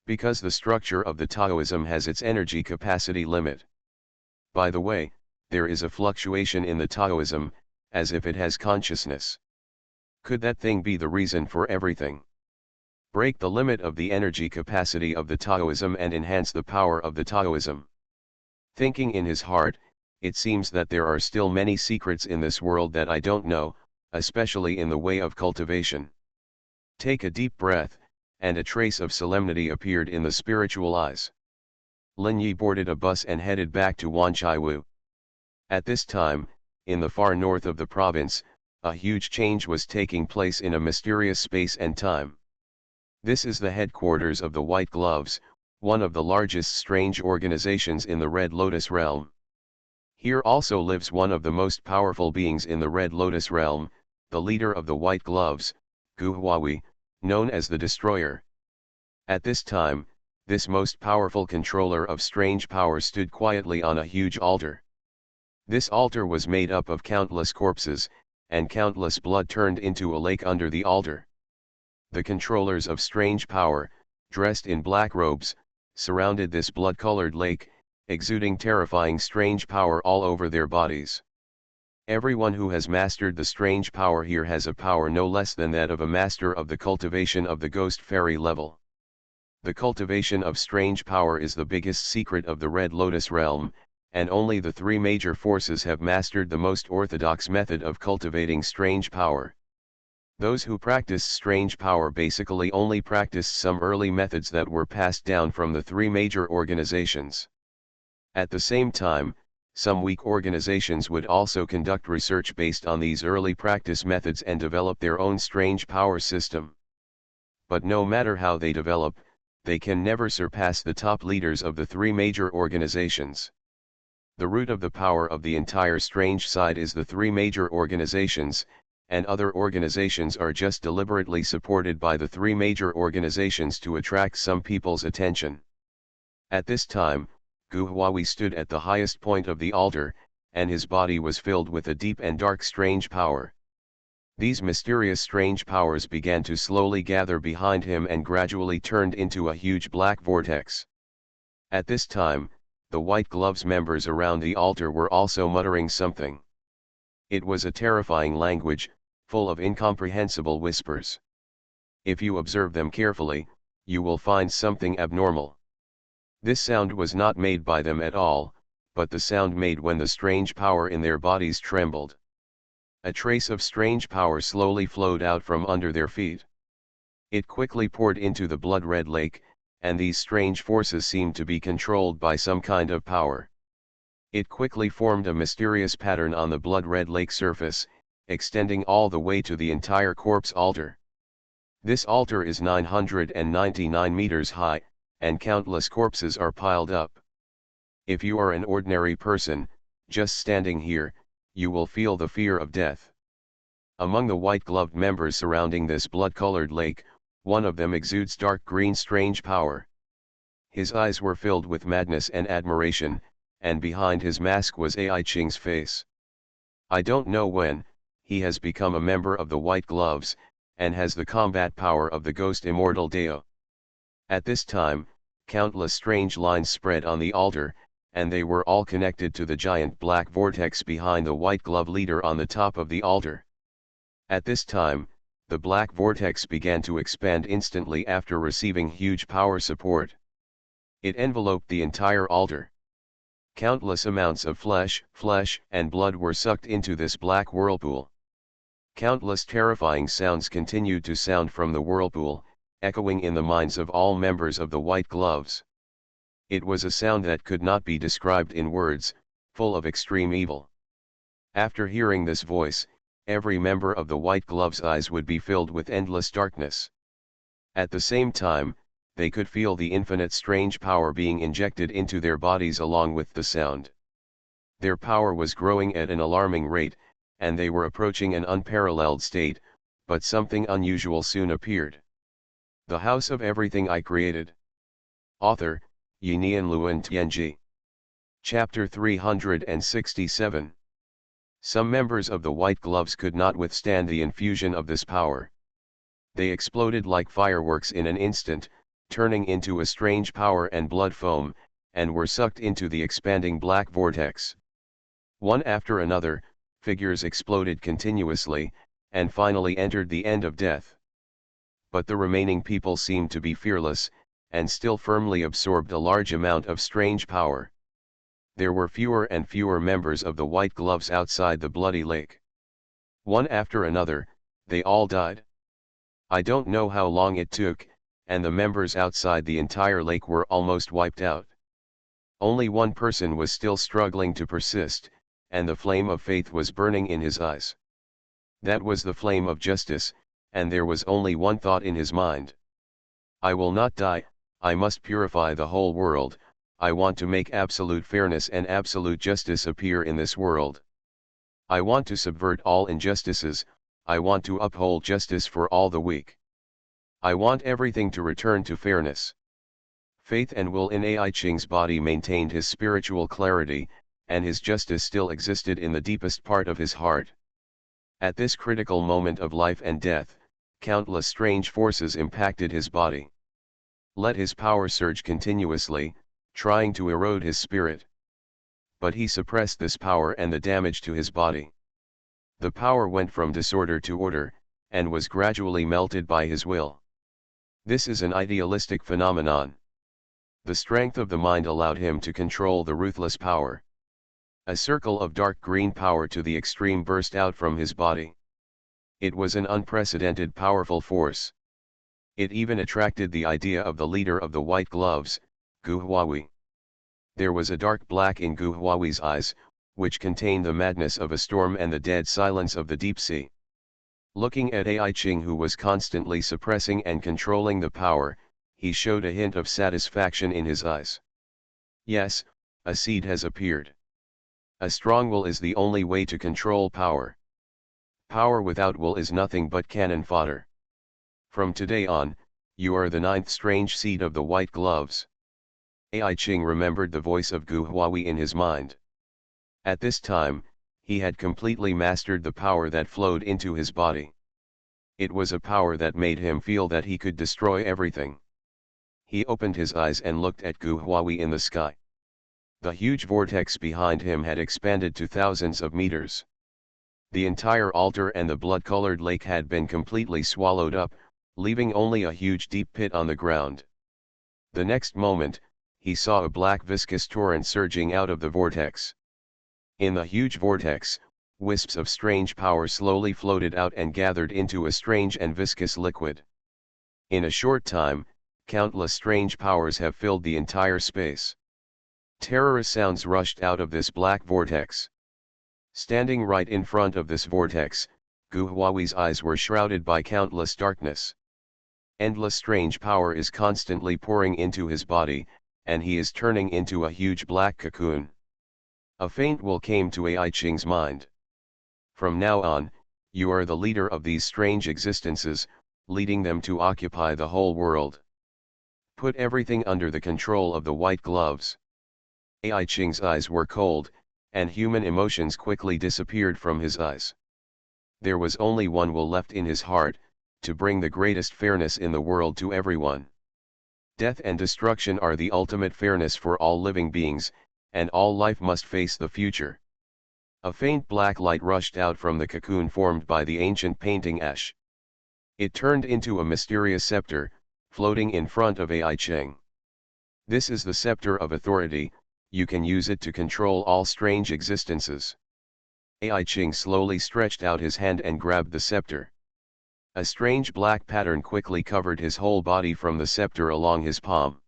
Because the structure of the Taoism has its energy capacity limit. By the way, there is a fluctuation in the Taoism, as if it has consciousness. Could that thing be the reason for everything? Break the limit of the energy capacity of the Taoism and enhance the power of the Taoism. Thinking in his heart, it seems that there are still many secrets in this world that I don't know, especially in the way of cultivation. Take a deep breath, and a trace of solemnity appeared in the spiritual eyes. Lin Yi boarded a bus and headed back to Wanchaiwu. At this time, in the far north of the province, a huge change was taking place in a mysterious space and time. This is the headquarters of the White Gloves, one of the largest strange organizations in the Red Lotus realm. Here also lives one of the most powerful beings in the Red Lotus realm, the leader of the White Gloves, Gu Huahui, known as the Destroyer. At this time, this most powerful controller of strange power stood quietly on a huge altar. This altar was made up of countless corpses, and countless blood turned into a lake under the altar. The controllers of strange power, dressed in black robes, surrounded this blood-colored lake, exuding terrifying strange power all over their bodies. Everyone who has mastered the strange power here has a power no less than that of a master of the cultivation of the ghost fairy level. The cultivation of strange power is the biggest secret of the Red Lotus realm, and only the three major forces have mastered the most orthodox method of cultivating strange power. Those who practice strange power basically only practiced some early methods that were passed down from the three major organizations. At the same time, some weak organizations would also conduct research based on these early practice methods and develop their own strange power system. But no matter how they develop, they can never surpass the top leaders of the three major organizations. The root of the power of the entire strange side is the three major organizations, and other organizations are just deliberately supported by the three major organizations to attract some people's attention. At this time, Gu Huahui stood at the highest point of the altar, and his body was filled with a deep and dark strange power. These mysterious strange powers began to slowly gather behind him and gradually turned into a huge black vortex. At this time, the White Gloves members around the altar were also muttering something. It was a terrifying language, full of incomprehensible whispers. If you observe them carefully, you will find something abnormal. This sound was not made by them at all, but the sound made when the strange power in their bodies trembled. A trace of strange power slowly flowed out from under their feet. It quickly poured into the blood-red lake, and these strange forces seemed to be controlled by some kind of power. It quickly formed a mysterious pattern on the blood-red lake surface, extending all the way to the entire corpse altar. This altar is 999 meters high, and countless corpses are piled up. If you are an ordinary person, just standing here, you will feel the fear of death. Among the white-gloved members surrounding this blood-colored lake, one of them exudes dark green strange power. His eyes were filled with madness and admiration, and behind his mask was Ai Ching's face. I don't know when, he has become a member of the White Gloves, and has the combat power of the ghost immortal Deo. At this time, countless strange lines spread on the altar, and they were all connected to the giant black vortex behind the white glove leader on the top of the altar. At this time, the black vortex began to expand instantly after receiving huge power support. It enveloped the entire altar. Countless amounts of flesh, and blood were sucked into this black whirlpool. Countless terrifying sounds continued to sound from the whirlpool, echoing in the minds of all members of the White Gloves. It was a sound that could not be described in words, full of extreme evil. After hearing this voice, every member of the White Gloves' eyes would be filled with endless darkness. At the same time, they could feel the infinite strange power being injected into their bodies along with the sound. Their power was growing at an alarming rate, and they were approaching an unparalleled state, but something unusual soon appeared. The House of Everything I Created. Author, Yinian Luan Tianji. Chapter 367. Some members of the White Gloves could not withstand the infusion of this power. They exploded like fireworks in an instant, turning into a strange power and blood foam, and were sucked into the expanding black vortex. One after another, figures exploded continuously, and finally entered the end of death. But the remaining people seemed to be fearless, and still firmly absorbed a large amount of strange power. There were fewer and fewer members of the White Gloves outside the bloody lake. One after another, they all died. I don't know how long it took, and the members outside the entire lake were almost wiped out. Only one person was still struggling to persist, and the flame of faith was burning in his eyes. That was the flame of justice, and there was only one thought in his mind. I will not die, I must purify the whole world, I want to make absolute fairness and absolute justice appear in this world. I want to subvert all injustices, I want to uphold justice for all the weak. I want everything to return to fairness. Faith and will in Ai Ching's body maintained his spiritual clarity, and his justice still existed in the deepest part of his heart. At this critical moment of life and death, countless strange forces impacted his body. Let his power surge continuously, trying to erode his spirit. But he suppressed this power and the damage to his body. The power went from disorder to order, and was gradually melted by his will. This is an idealistic phenomenon. The strength of the mind allowed him to control the ruthless power. A circle of dark green power to the extreme burst out from his body. It was an unprecedented powerful force. It even attracted the idea of the leader of the White Gloves, Gu Huahui. There was a dark black in Gu Huahui's eyes, which contained the madness of a storm and the dead silence of the deep sea. Looking at Ai Ching, who was constantly suppressing and controlling the power, he showed a hint of satisfaction in his eyes. Yes, a seed has appeared. A strong will is the only way to control power. Power without will is nothing but cannon fodder. From today on, you are the 9th strange seed of the White Gloves. Ai Ching remembered the voice of Gu Huahui in his mind. At this time, he had completely mastered the power that flowed into his body. It was a power that made him feel that he could destroy everything. He opened his eyes and looked at Gu Huahui in the sky. The huge vortex behind him had expanded to thousands of meters. The entire altar and the blood-colored lake had been completely swallowed up, leaving only a huge deep pit on the ground. The next moment, he saw a black viscous torrent surging out of the vortex. In the huge vortex, wisps of strange power slowly floated out and gathered into a strange and viscous liquid. In a short time, countless strange powers have filled the entire space. Terrorist sounds rushed out of this black vortex. Standing right in front of this vortex, Gu Huawei's eyes were shrouded by countless darkness. Endless strange power is constantly pouring into his body, and he is turning into a huge black cocoon. A faint will came to Ai Ching's mind. From now on, you are the leader of these strange existences, leading them to occupy the whole world. Put everything under the control of the white gloves. Ai Ching's eyes were cold, and human emotions quickly disappeared from his eyes. There was only one will left in his heart, to bring the greatest fairness in the world to everyone. Death and destruction are the ultimate fairness for all living beings, and all life must face the future. A faint black light rushed out from the cocoon formed by the ancient painting ash. It turned into a mysterious scepter, floating in front of Ai Ching. This is the scepter of authority, you can use it to control all strange existences. Ai Ching slowly stretched out his hand and grabbed the scepter. A strange black pattern quickly covered his whole body from the scepter along his palm.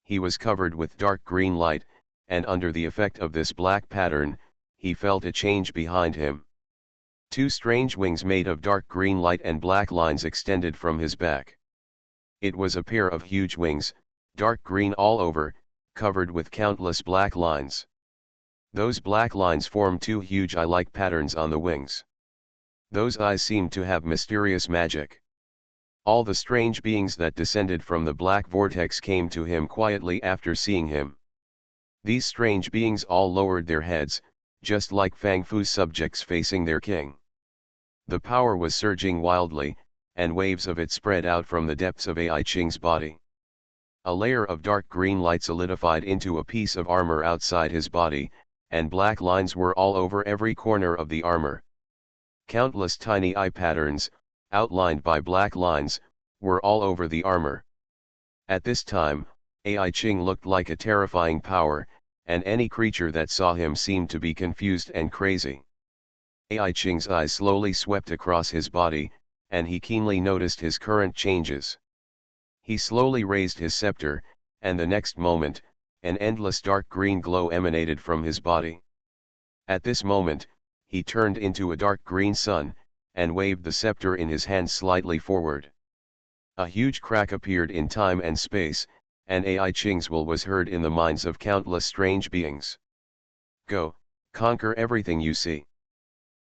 He was covered with dark green light, and under the effect of this black pattern, he felt a change behind him. Two strange wings made of dark green light and black lines extended from his back. It was a pair of huge wings, dark green all over, covered with countless black lines. Those black lines formed two huge eye-like patterns on the wings. Those eyes seemed to have mysterious magic. All the strange beings that descended from the black vortex came to him quietly after seeing him. These strange beings all lowered their heads, just like Fang Fu's subjects facing their king. The power was surging wildly, and waves of it spread out from the depths of Ai Ching's body. A layer of dark green light solidified into a piece of armor outside his body, and black lines were all over every corner of the armor. Countless tiny eye patterns, outlined by black lines, were all over the armor. At this time, Ai Ching looked like a terrifying power, and any creature that saw him seemed to be confused and crazy. Ai Ching's eyes slowly swept across his body, and he keenly noticed his current changes. He slowly raised his scepter, and the next moment, an endless dark green glow emanated from his body. At this moment, he turned into a dark green sun, and waved the scepter in his hand slightly forward. A huge crack appeared in time and space, and Ai Ching's will was heard in the minds of countless strange beings. Go, conquer everything you see.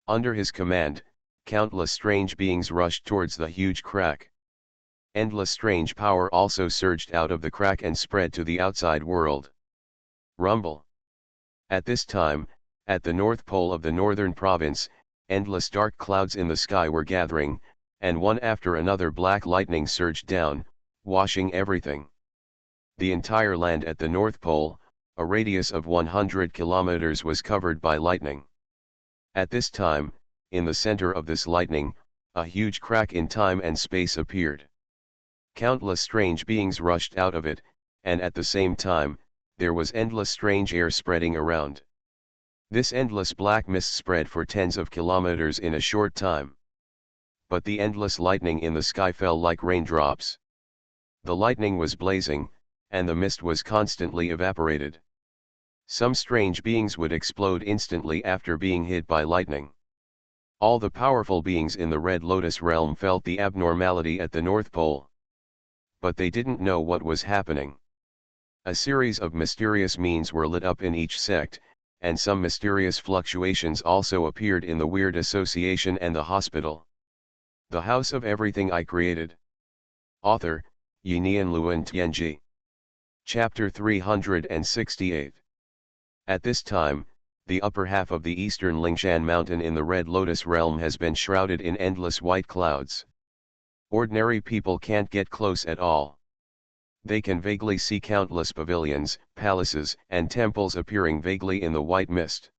Under his command, countless strange beings rushed towards the huge crack. Endless strange power also surged out of the crack and spread to the outside world. Rumble. At this time, at the North Pole of the northern province, endless dark clouds in the sky were gathering, and one after another black lightning surged down, washing everything. The entire land at the North Pole, a radius of 100 kilometers, was covered by lightning. At this time, in the center of this lightning, a huge crack in time and space appeared. Countless strange beings rushed out of it, and at the same time, there was endless strange air spreading around. This endless black mist spread for tens of kilometers in a short time. But the endless lightning in the sky fell like raindrops. The lightning was blazing, and the mist was constantly evaporated. Some strange beings would explode instantly after being hit by lightning. All the powerful beings in the Red Lotus realm felt the abnormality at the North Pole. But they didn't know what was happening. A series of mysterious means were lit up in each sect, and some mysterious fluctuations also appeared in the Weird Association and the hospital. The House of Everything I Created. Author, Yinian Luan Tianji. Chapter 368. At this time, the upper half of the eastern Lingshan mountain in the Red Lotus realm has been shrouded in endless white clouds. Ordinary people can't get close at all. They can vaguely see countless pavilions, palaces, and temples appearing vaguely in the white mist.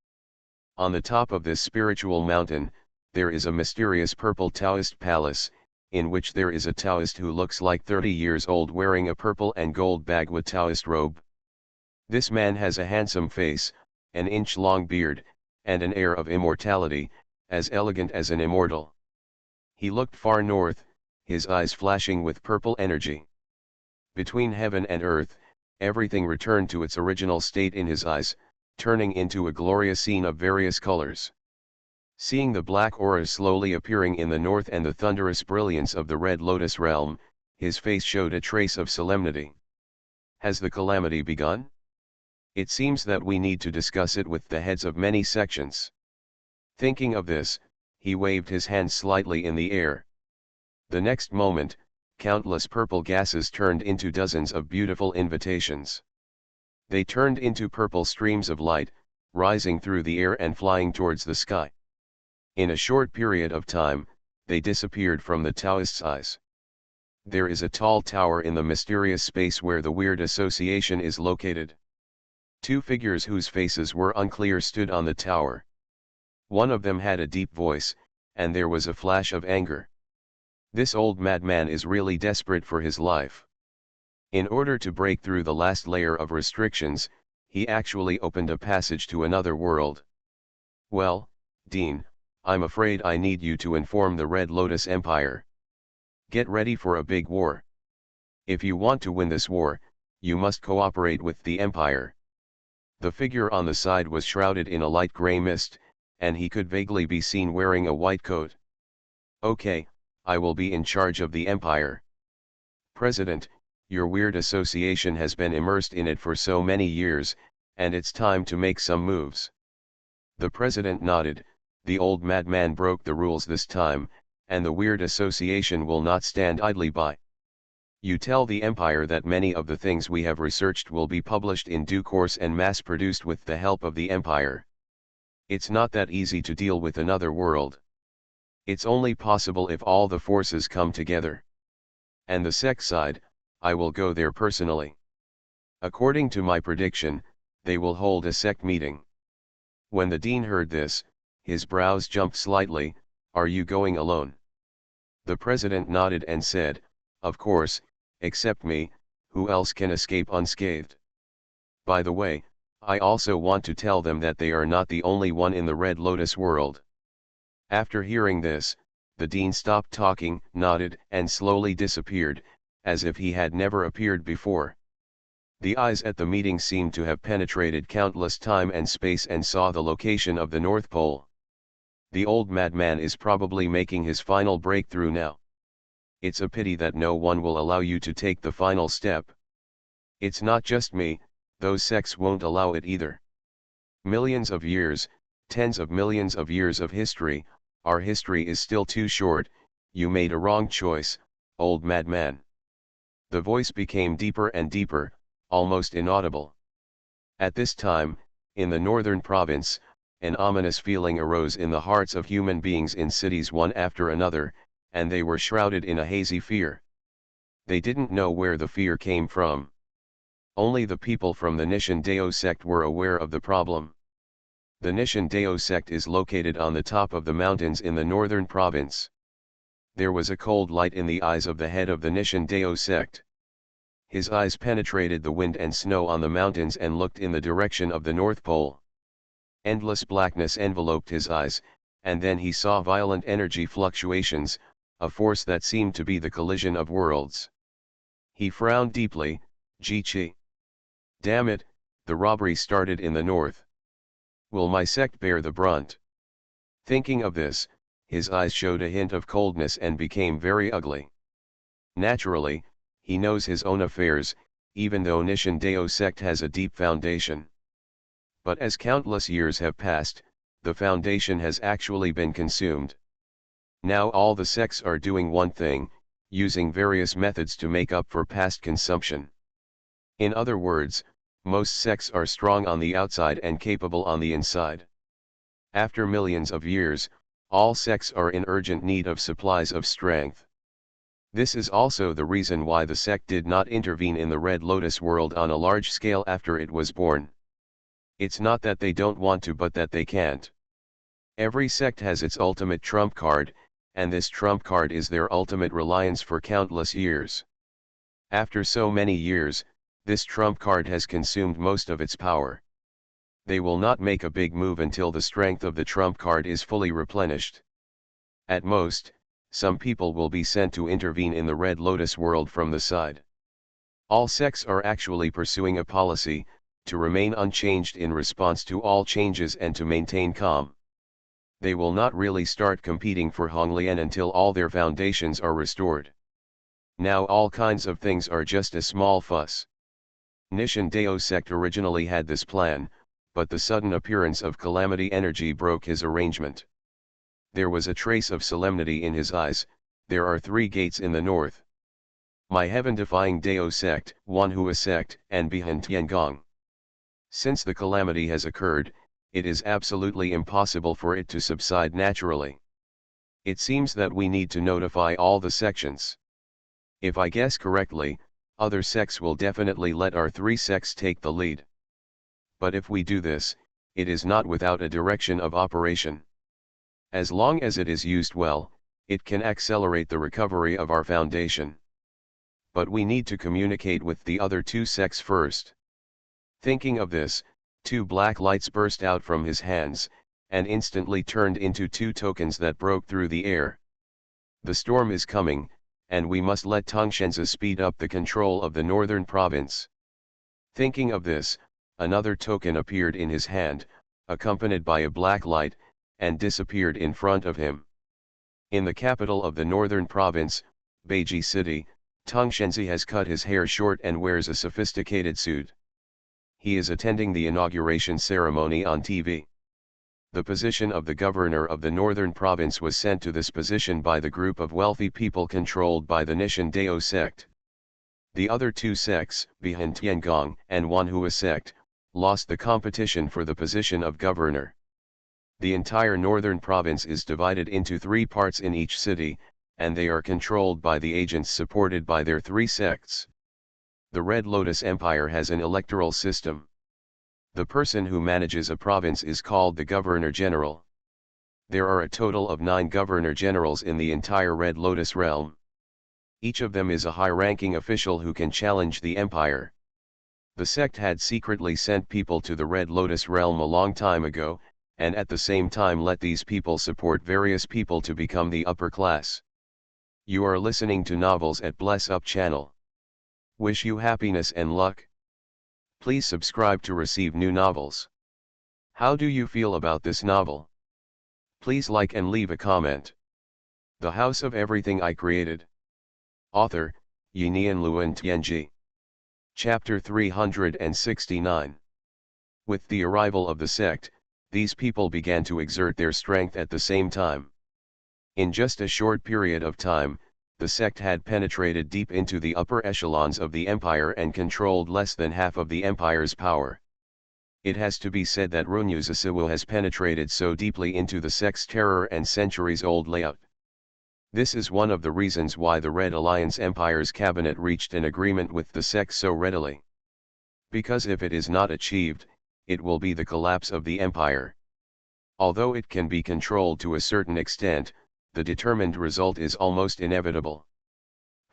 On the top of this spiritual mountain, there is a mysterious purple Taoist palace, in which there is a Taoist who looks like 30 years old wearing a purple and gold Bagua Taoist robe. This man has a handsome face, an inch-long beard, and an air of immortality, as elegant as an immortal. He looked far north, his eyes flashing with purple energy. Between heaven and earth, everything returned to its original state in his eyes, turning into a glorious scene of various colors. Seeing the black auras slowly appearing in the north and the thunderous brilliance of the Red Lotus realm, his face showed a trace of solemnity. Has the calamity begun? It seems that we need to discuss it with the heads of many sections. Thinking of this, he waved his hand slightly in the air. The next moment, countless purple gases turned into dozens of beautiful invitations. They turned into purple streams of light, rising through the air and flying towards the sky. In a short period of time, they disappeared from the Taoist's eyes. There is a tall tower in the mysterious space where the weird association is located. Two figures whose faces were unclear stood on the tower. One of them had a deep voice, and there was a flash of anger. This old madman is really desperate for his life. In order to break through the last layer of restrictions, he actually opened a passage to another world. Well, Dean, I'm afraid I need you to inform the Red Lotus Empire. Get ready for a big war. If you want to win this war, you must cooperate with the Empire. The figure on the side was shrouded in a light gray mist, and he could vaguely be seen wearing a white coat. Okay, I will be in charge of the Empire. President, your weird association has been immersed in it for so many years, and it's time to make some moves. The president nodded. The old madman broke the rules this time, and the weird association will not stand idly by. You tell the Empire that many of the things we have researched will be published in due course and mass-produced with the help of the Empire. It's not that easy to deal with another world. It's only possible if all the forces come together. And the sect side, I will go there personally. According to my prediction, they will hold a sect meeting. When the dean heard this, his brows jumped slightly. Are you going alone? The president nodded and said, of course, except me, who else can escape unscathed? By the way, I also want to tell them that they are not the only one in the Red Lotus world. After hearing this, the dean stopped talking, nodded, and slowly disappeared, as if he had never appeared before. The eyes at the meeting seemed to have penetrated countless time and space and saw the location of the North Pole. The old madman is probably making his final breakthrough now. It's a pity that no one will allow you to take the final step. It's not just me, those sects won't allow it either. Millions of years, tens of millions of years of history, our history is still too short. You made a wrong choice, old madman. The voice became deeper and deeper, almost inaudible. At this time, in the northern province, an ominous feeling arose in the hearts of human beings in cities one after another, and they were shrouded in a hazy fear. They didn't know where the fear came from. Only the people from the Nishan Dao sect were aware of the problem. The Nishan Dao sect is located on the top of the mountains in the northern province. There was a cold light in the eyes of the head of the Nishan Dao sect. His eyes penetrated the wind and snow on the mountains and looked in the direction of the North Pole. Endless blackness enveloped his eyes, and then he saw violent energy fluctuations, a force that seemed to be the collision of worlds. He frowned deeply. Ji-chi. Damn it, the robbery started in the north. Will my sect bear the brunt? Thinking of this, his eyes showed a hint of coldness and became very ugly. Naturally, he knows his own affairs, even though Nishan Dao sect has a deep foundation. But as countless years have passed, the foundation has actually been consumed. Now all the sects are doing one thing, using various methods to make up for past consumption. In other words, most sects are strong on the outside and capable on the inside. After millions of years, all sects are in urgent need of supplies of strength. This is also the reason why the sect did not intervene in the Red Lotus world on a large scale after it was born. It's not that they don't want to, but that they can't. Every sect has its ultimate trump card, and this trump card is their ultimate reliance for countless years. After so many years, this trump card has consumed most of its power. They will not make a big move until the strength of the trump card is fully replenished. At most, some people will be sent to intervene in the Red Lotus world from the side. All sects are actually pursuing a policy to remain unchanged in response to all changes and to maintain calm. They will not really start competing for Honglian until all their foundations are restored. Now all kinds of things are just a small fuss. Nishan Dao sect originally had this plan, but the sudden appearance of calamity energy broke his arrangement. There was a trace of solemnity in his eyes. There are 3 gates in the north. My heaven-defying Dao sect, Xuanhuan sect, and Bihan Tiangong. Since the calamity has occurred, it is absolutely impossible for it to subside naturally. It seems that we need to notify all the sections. If I guess correctly, other sects will definitely let our 3 sects take the lead. But if we do this, it is not without a direction of operation. As long as it is used well, it can accelerate the recovery of our foundation. But we need to communicate with the other 2 sects first. Thinking of this, 2 black lights burst out from his hands, and instantly turned into 2 tokens that broke through the air. The storm is coming, and we must let Tongshenzi speed up the control of the northern province. Thinking of this, another token appeared in his hand, accompanied by a black light, and disappeared in front of him. In the capital of the northern province, Beiji City, Tongshenzi has cut his hair short and wears a sophisticated suit. He is attending the inauguration ceremony on TV. The position of the governor of the northern province was sent to this position by the group of wealthy people controlled by the Nishan Dao sect. The other 2 sects, Bihan Tiangong and Xuanhuan sect, lost the competition for the position of governor. The entire northern province is divided into 3 parts in each city, and they are controlled by the agents supported by their 3 sects. The Red Lotus Empire has an electoral system. The person who manages a province is called the Governor General. There are a total of 9 Governor Generals in the entire Red Lotus realm. Each of them is a high-ranking official who can challenge the empire. The sect had secretly sent people to the Red Lotus realm a long time ago, and at the same time let these people support various people to become the upper class. You are listening to Novels at Bless Up channel. Wish you happiness and luck. Please subscribe to receive new novels. How do you feel about this novel? Please like and leave a comment. The House of Everything I Created. Author, Yinian Luan Tianji. Chapter 369. With the arrival of the sect, these people began to exert their strength at the same time. In just a short period of time, the sect had penetrated deep into the upper echelons of the empire and controlled less than half of the empire's power. It has to be said that Runyu has penetrated so deeply into the sect's terror and centuries-old layout. This is one of the reasons why the Red Alliance Empire's cabinet reached an agreement with the sect so readily. Because if it is not achieved, it will be the collapse of the empire. Although it can be controlled to a certain extent, the determined result is almost inevitable.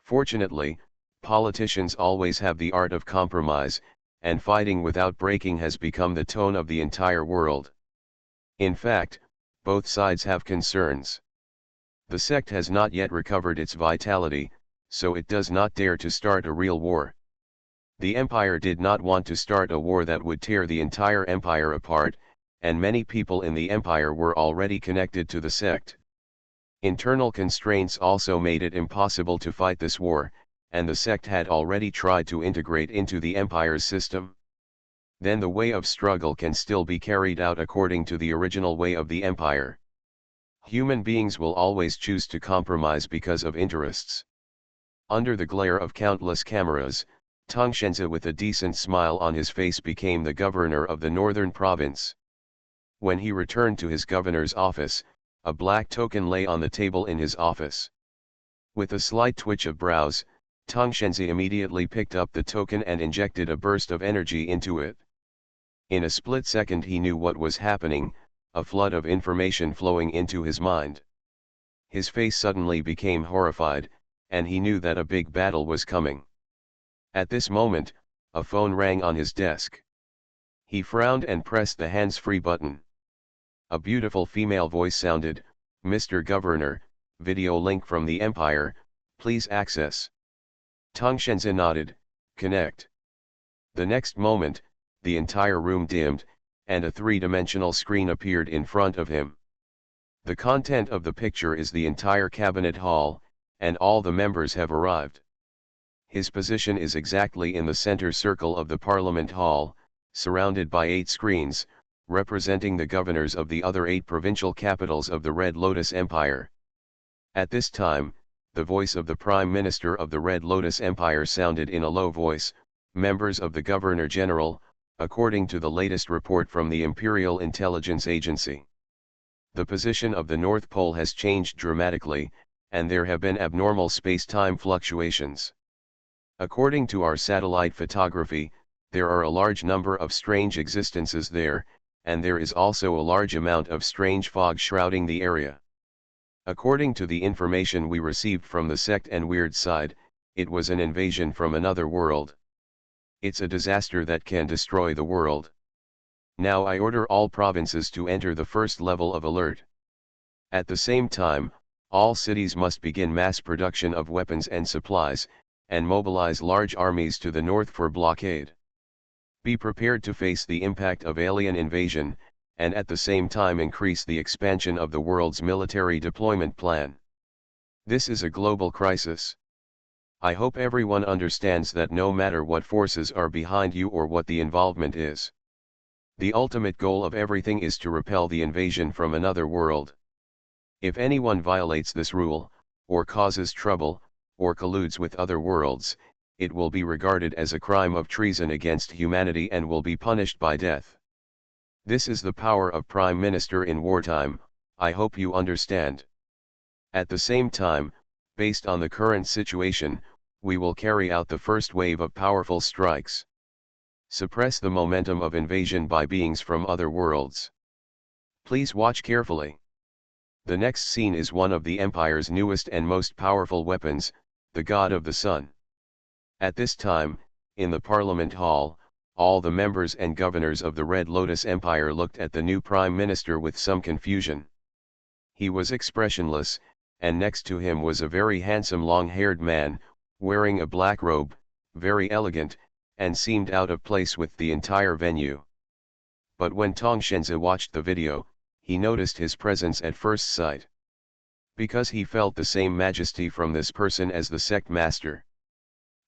Fortunately, politicians always have the art of compromise, and fighting without breaking has become the tone of the entire world. In fact, both sides have concerns. The sect has not yet recovered its vitality, so it does not dare to start a real war. The empire did not want to start a war that would tear the entire empire apart, and many people in the empire were already connected to the sect. Internal constraints also made it impossible to fight this war, and the sect had already tried to integrate into the empire's system. Then the way of struggle can still be carried out according to the original way of the empire. Human beings will always choose to compromise because of interests. Under the glare of countless cameras, Tongshenzi with a decent smile on his face became the governor of the northern province. When he returned to his governor's office, a black token lay on the table in his office. With a slight twitch of brows, Tongshenzi immediately picked up the token and injected a burst of energy into it. In a split second he knew what was happening, a flood of information flowing into his mind. His face suddenly became horrified, and he knew that a big battle was coming. At this moment, a phone rang on his desk. He frowned and pressed the hands-free button. A beautiful female voice sounded, "Mr. Governor, video link from the Empire, please access." Tongshenzi nodded, "Connect." The next moment, the entire room dimmed, and a three-dimensional screen appeared in front of him. The content of the picture is the entire cabinet hall, and all the members have arrived. His position is exactly in the center circle of the Parliament Hall, surrounded by 8 screens, representing the governors of the other 8 provincial capitals of the Red Lotus Empire. At this time, the voice of the Prime Minister of the Red Lotus Empire sounded in a low voice, "Members of the Governor General, according to the latest report from the Imperial Intelligence Agency, the position of the North Pole has changed dramatically, and there have been abnormal space-time fluctuations. According to our satellite photography, there are a large number of strange existences there, and there is also a large amount of strange fog shrouding the area. According to the information we received from the sect and weird side, it was an invasion from another world. It's a disaster that can destroy the world. Now I order all provinces to enter the first level of alert. At the same time, all cities must begin mass production of weapons and supplies, and mobilize large armies to the north for blockade. Be prepared to face the impact of alien invasion, and at the same time increase the expansion of the world's military deployment plan. This is a global crisis. I hope everyone understands that no matter what forces are behind you or what the involvement is, the ultimate goal of everything is to repel the invasion from another world. If anyone violates this rule, or causes trouble, or colludes with other worlds, it will be regarded as a crime of treason against humanity and will be punished by death. This is the power of Prime Minister in wartime, I hope you understand. At the same time, based on the current situation, we will carry out the first wave of powerful strikes. Suppress the momentum of invasion by beings from other worlds. Please watch carefully. The next scene is one of the Empire's newest and most powerful weapons, the God of the Sun. At this time, in the Parliament Hall, all the members and governors of the Red Lotus Empire looked at the new Prime Minister with some confusion. He was expressionless, and next to him was a very handsome long-haired man, wearing a black robe, very elegant, and seemed out of place with the entire venue. But when Tongshenzi watched the video, he noticed his presence at first sight. Because he felt the same majesty from this person as the sect master.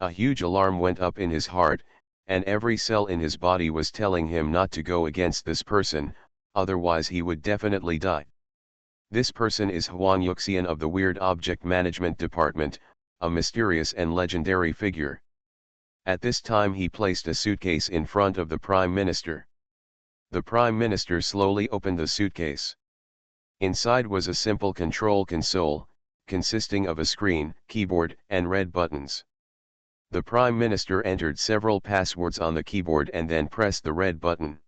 A huge alarm went up in his heart, and every cell in his body was telling him not to go against this person, otherwise he would definitely die. This person is Xuanhuan of the Weird Object Management Department, a mysterious and legendary figure. At this time he placed a suitcase in front of the Prime Minister. The Prime Minister slowly opened the suitcase. Inside was a simple control console, consisting of a screen, keyboard, and red buttons. The Prime Minister entered several passwords on the keyboard and then pressed the red button.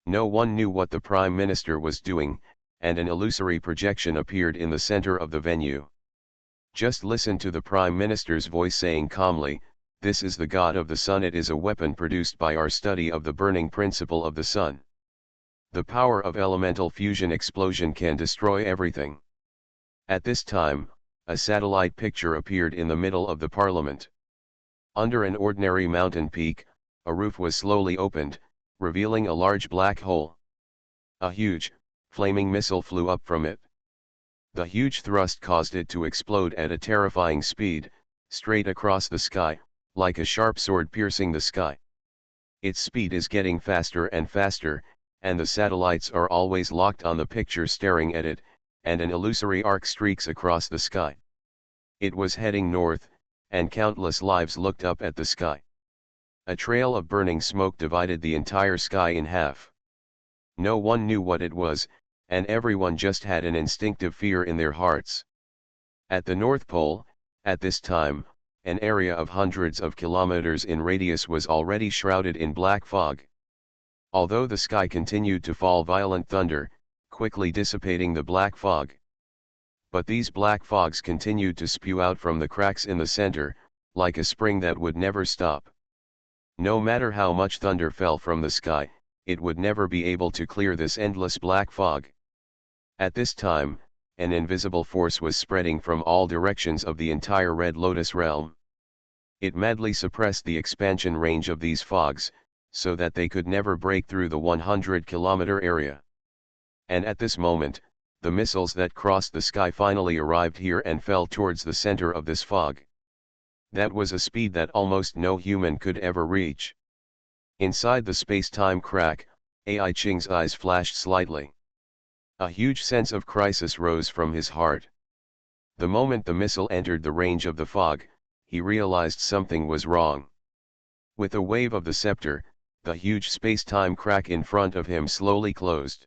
No one knew what the Prime Minister was doing, and an illusory projection appeared in the center of the venue. Just listen to the Prime Minister's voice saying calmly, "This is the God of the Sun. It is a weapon produced by our study of the burning principle of the Sun. The power of elemental fusion explosion can destroy everything." At this time, a satellite picture appeared in the middle of the Parliament. Under an ordinary mountain peak, a roof was slowly opened, revealing a large black hole. A huge, flaming missile flew up from it. The huge thrust caused it to explode at a terrifying speed, straight across the sky, like a sharp sword piercing the sky. Its speed is getting faster and faster, and the satellites are always locked on the picture staring at it, and an illusory arc streaks across the sky. It was heading north, and countless lives looked up at the sky. A trail of burning smoke divided the entire sky in half. No one knew what it was, and everyone just had an instinctive fear in their hearts. At the North Pole, at this time, an area of hundreds of kilometers in radius was already shrouded in black fog. Although the sky continued to fall violent thunder, quickly dissipating the black fog. But these black fogs continued to spew out from the cracks in the center, like a spring that would never stop. No matter how much thunder fell from the sky, it would never be able to clear this endless black fog. At this time, an invisible force was spreading from all directions of the entire Red Lotus realm. It madly suppressed the expansion range of these fogs, so that they could never break through the 100-kilometer area. And at this moment, the missiles that crossed the sky finally arrived here and fell towards the center of this fog. That was a speed that almost no human could ever reach. Inside the space-time crack, Ai Ching's eyes flashed slightly. A huge sense of crisis rose from his heart. The moment the missile entered the range of the fog, he realized something was wrong. With a wave of the scepter, the huge space-time crack in front of him slowly closed.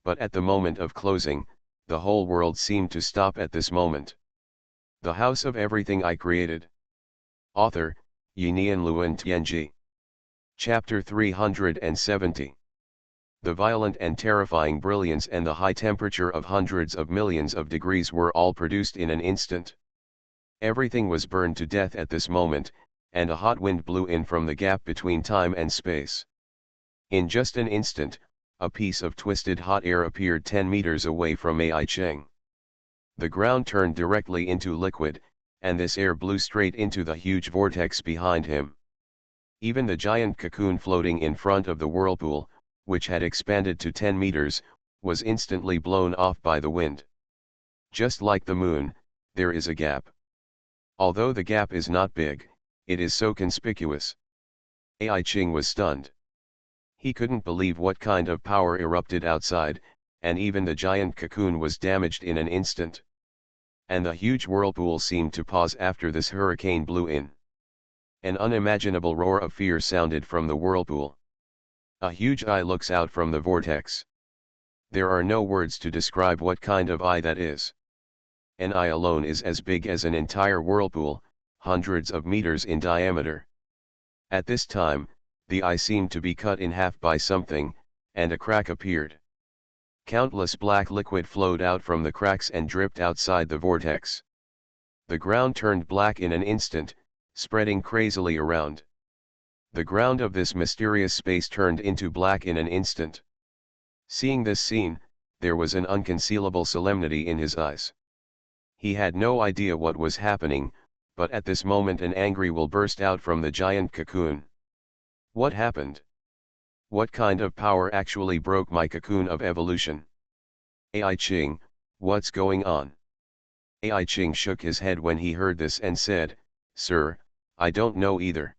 But at the moment of closing, the whole world seemed to stop at this moment. The House of Everything I Created. Author, Yinian Luan Tianji. Chapter 370. The violent and terrifying brilliance and the high temperature of hundreds of millions of degrees were all produced in an instant. Everything was burned to death at this moment, and a hot wind blew in from the gap between time and space. In just an instant, a piece of twisted hot air appeared 10 meters away from Ai Cheng. The ground turned directly into liquid, and this air blew straight into the huge vortex behind him. Even the giant cocoon floating in front of the whirlpool, which had expanded to 10 meters, was instantly blown off by the wind. Just like the moon, there is a gap. Although the gap is not big, it is so conspicuous. Ai Ching was stunned. He couldn't believe what kind of power erupted outside, and even the giant cocoon was damaged in an instant. And the huge whirlpool seemed to pause after this hurricane blew in. An unimaginable roar of fear sounded from the whirlpool. A huge eye looks out from the vortex. There are no words to describe what kind of eye that is. An eye alone is as big as an entire whirlpool, hundreds of meters in diameter. At this time, the eye seemed to be cut in half by something, and a crack appeared. Countless black liquid flowed out from the cracks and dripped outside the vortex. The ground turned black in an instant, spreading crazily around. The ground of this mysterious space turned into black in an instant. Seeing this scene, there was an unconcealable solemnity in his eyes. He had no idea what was happening, but at this moment an angry will burst out from the giant cocoon. What happened? What kind of power actually broke my cocoon of evolution? Ai Ching, what's going on? Ai Ching shook his head when he heard this and said, "Sir, I don't know either.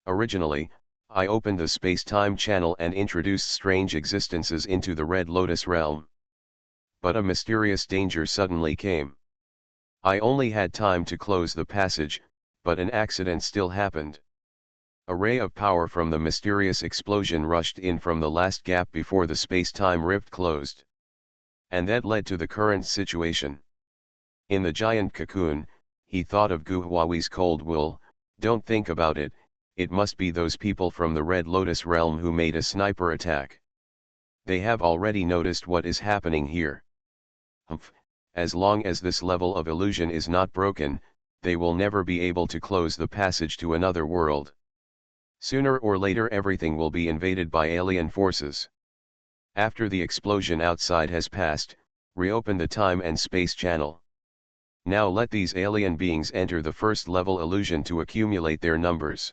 Originally, I opened the space-time channel and introduced strange existences into the Red Lotus realm. But a mysterious danger suddenly came. I only had time to close the passage, but an accident still happened. A ray of power from the mysterious explosion rushed in from the last gap before the space-time rift closed. And that led to the current situation." In the giant cocoon, he thought of Gu Huawei's cold wool. "Don't think about it, it must be those people from the Red Lotus realm who made a sniper attack. They have already noticed what is happening here. Humph, as long as this level of illusion is not broken, they will never be able to close the passage to another world. Sooner or later everything will be invaded by alien forces. After the explosion outside has passed, reopen the time and space channel. Now let these alien beings enter the first level illusion to accumulate their numbers."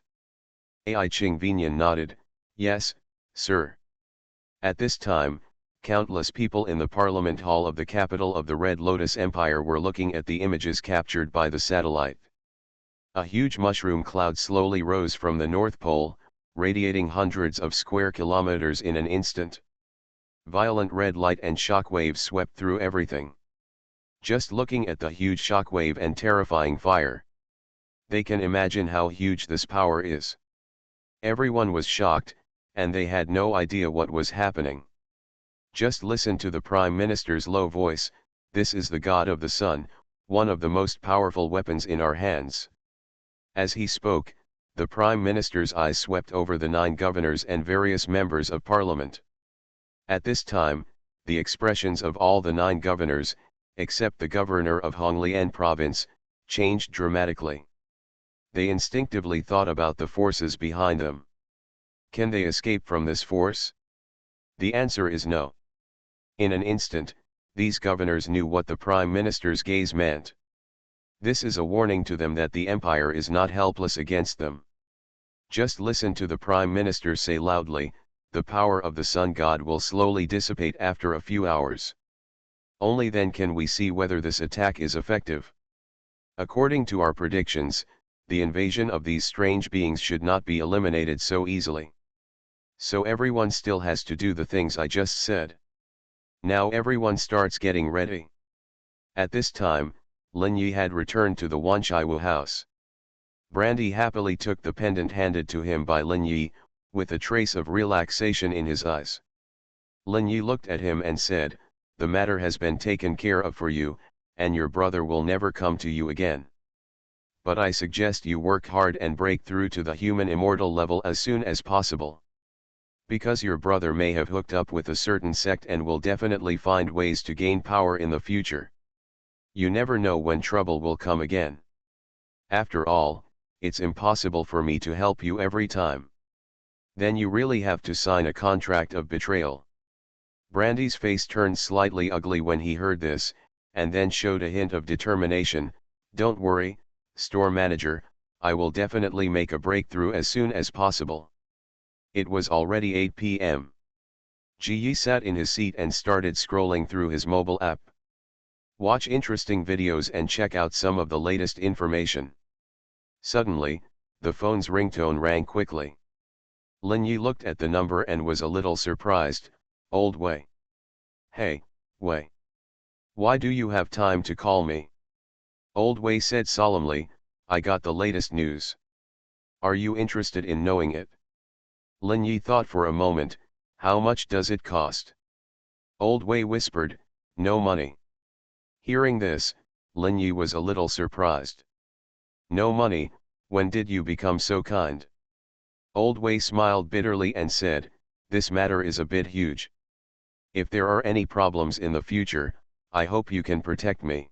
Ai Ching Vinyan nodded, "Yes, sir." At this time, countless people in the Parliament Hall of the capital of the Red Lotus Empire were looking at the images captured by the satellite. A huge mushroom cloud slowly rose from the North Pole, radiating hundreds of square kilometers in an instant. Violent red light and shock waves swept through everything. Just looking at the huge shock wave and terrifying fire, they can imagine how huge this power is. Everyone was shocked, and they had no idea what was happening. Just listen to the Prime Minister's low voice, "This is the God of the Sun, one of the most powerful weapons in our hands." As he spoke, the Prime Minister's eyes swept over the 9 governors and various members of Parliament. At this time, the expressions of all the 9 governors, except the governor of Honglian province, changed dramatically. They instinctively thought about the forces behind them. Can they escape from this force? The answer is no. In an instant, these governors knew what the Prime Minister's gaze meant. This is a warning to them that the empire is not helpless against them. Just listen to the Prime Minister say loudly, "The power of the Sun God will slowly dissipate after a few hours. Only then can we see whether this attack is effective." According to our predictions, the invasion of these strange beings should not be eliminated so easily. So everyone still has to do the things I just said. Now everyone starts getting ready. At this time, Lin Yi had returned to the Wanchaiwu house. Brandy happily took the pendant handed to him by Lin Yi, with a trace of relaxation in his eyes. Lin Yi looked at him and said, "The matter has been taken care of for you, and your brother will never come to you again. But I suggest you work hard and break through to the human immortal level as soon as possible. Because your brother may have hooked up with a certain sect and will definitely find ways to gain power in the future. You never know when trouble will come again. After all, it's impossible for me to help you every time. Then you really have to sign a contract of betrayal." Brandy's face turned slightly ugly when he heard this, and then showed a hint of determination. "Don't worry, store manager, I will definitely make a breakthrough as soon as possible." It was already 8 p.m. Ji Yi sat in his seat and started scrolling through his mobile app. Watch interesting videos and check out some of the latest information. Suddenly, the phone's ringtone rang quickly. Lin Yi looked at the number and was a little surprised. "Old Wei." "Hey, Wei. Why do you have time to call me?" Old Wei said solemnly, "I got the latest news. Are you interested in knowing it?" Lin Yi thought for a moment. "How much does it cost?" Old Wei whispered, "No money." Hearing this, Lin Yi was a little surprised. "No money? When did you become so kind?" Old Wei smiled bitterly and said, "This matter is a bit huge. If there are any problems in the future, I hope you can protect me.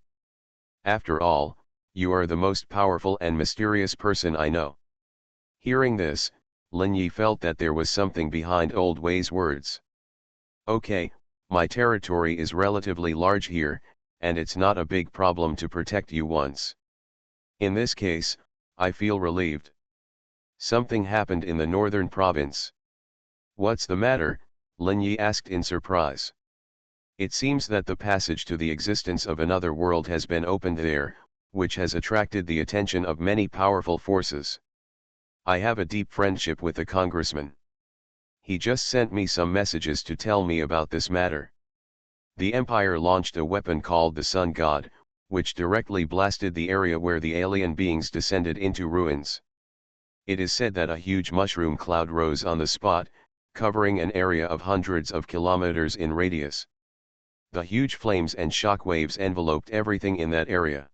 After all, you are the most powerful and mysterious person I know." Hearing this, Lin Yi felt that there was something behind Old Wei's words. "Okay, my territory is relatively large here, and it's not a big problem to protect you once. In this case, I feel relieved." Something happened in the northern province. "What's the matter?" Lin Yi asked in surprise. "It seems that the passage to the existence of another world has been opened there, which has attracted the attention of many powerful forces. I have a deep friendship with the congressman. He just sent me some messages to tell me about this matter. The Empire launched a weapon called the Sun God, which directly blasted the area where the alien beings descended into ruins. It is said that a huge mushroom cloud rose on the spot, covering an area of hundreds of kilometers in radius. The huge flames and shock waves enveloped everything in that area.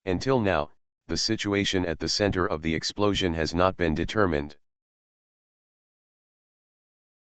Until now, the situation at the center of the explosion has not been determined.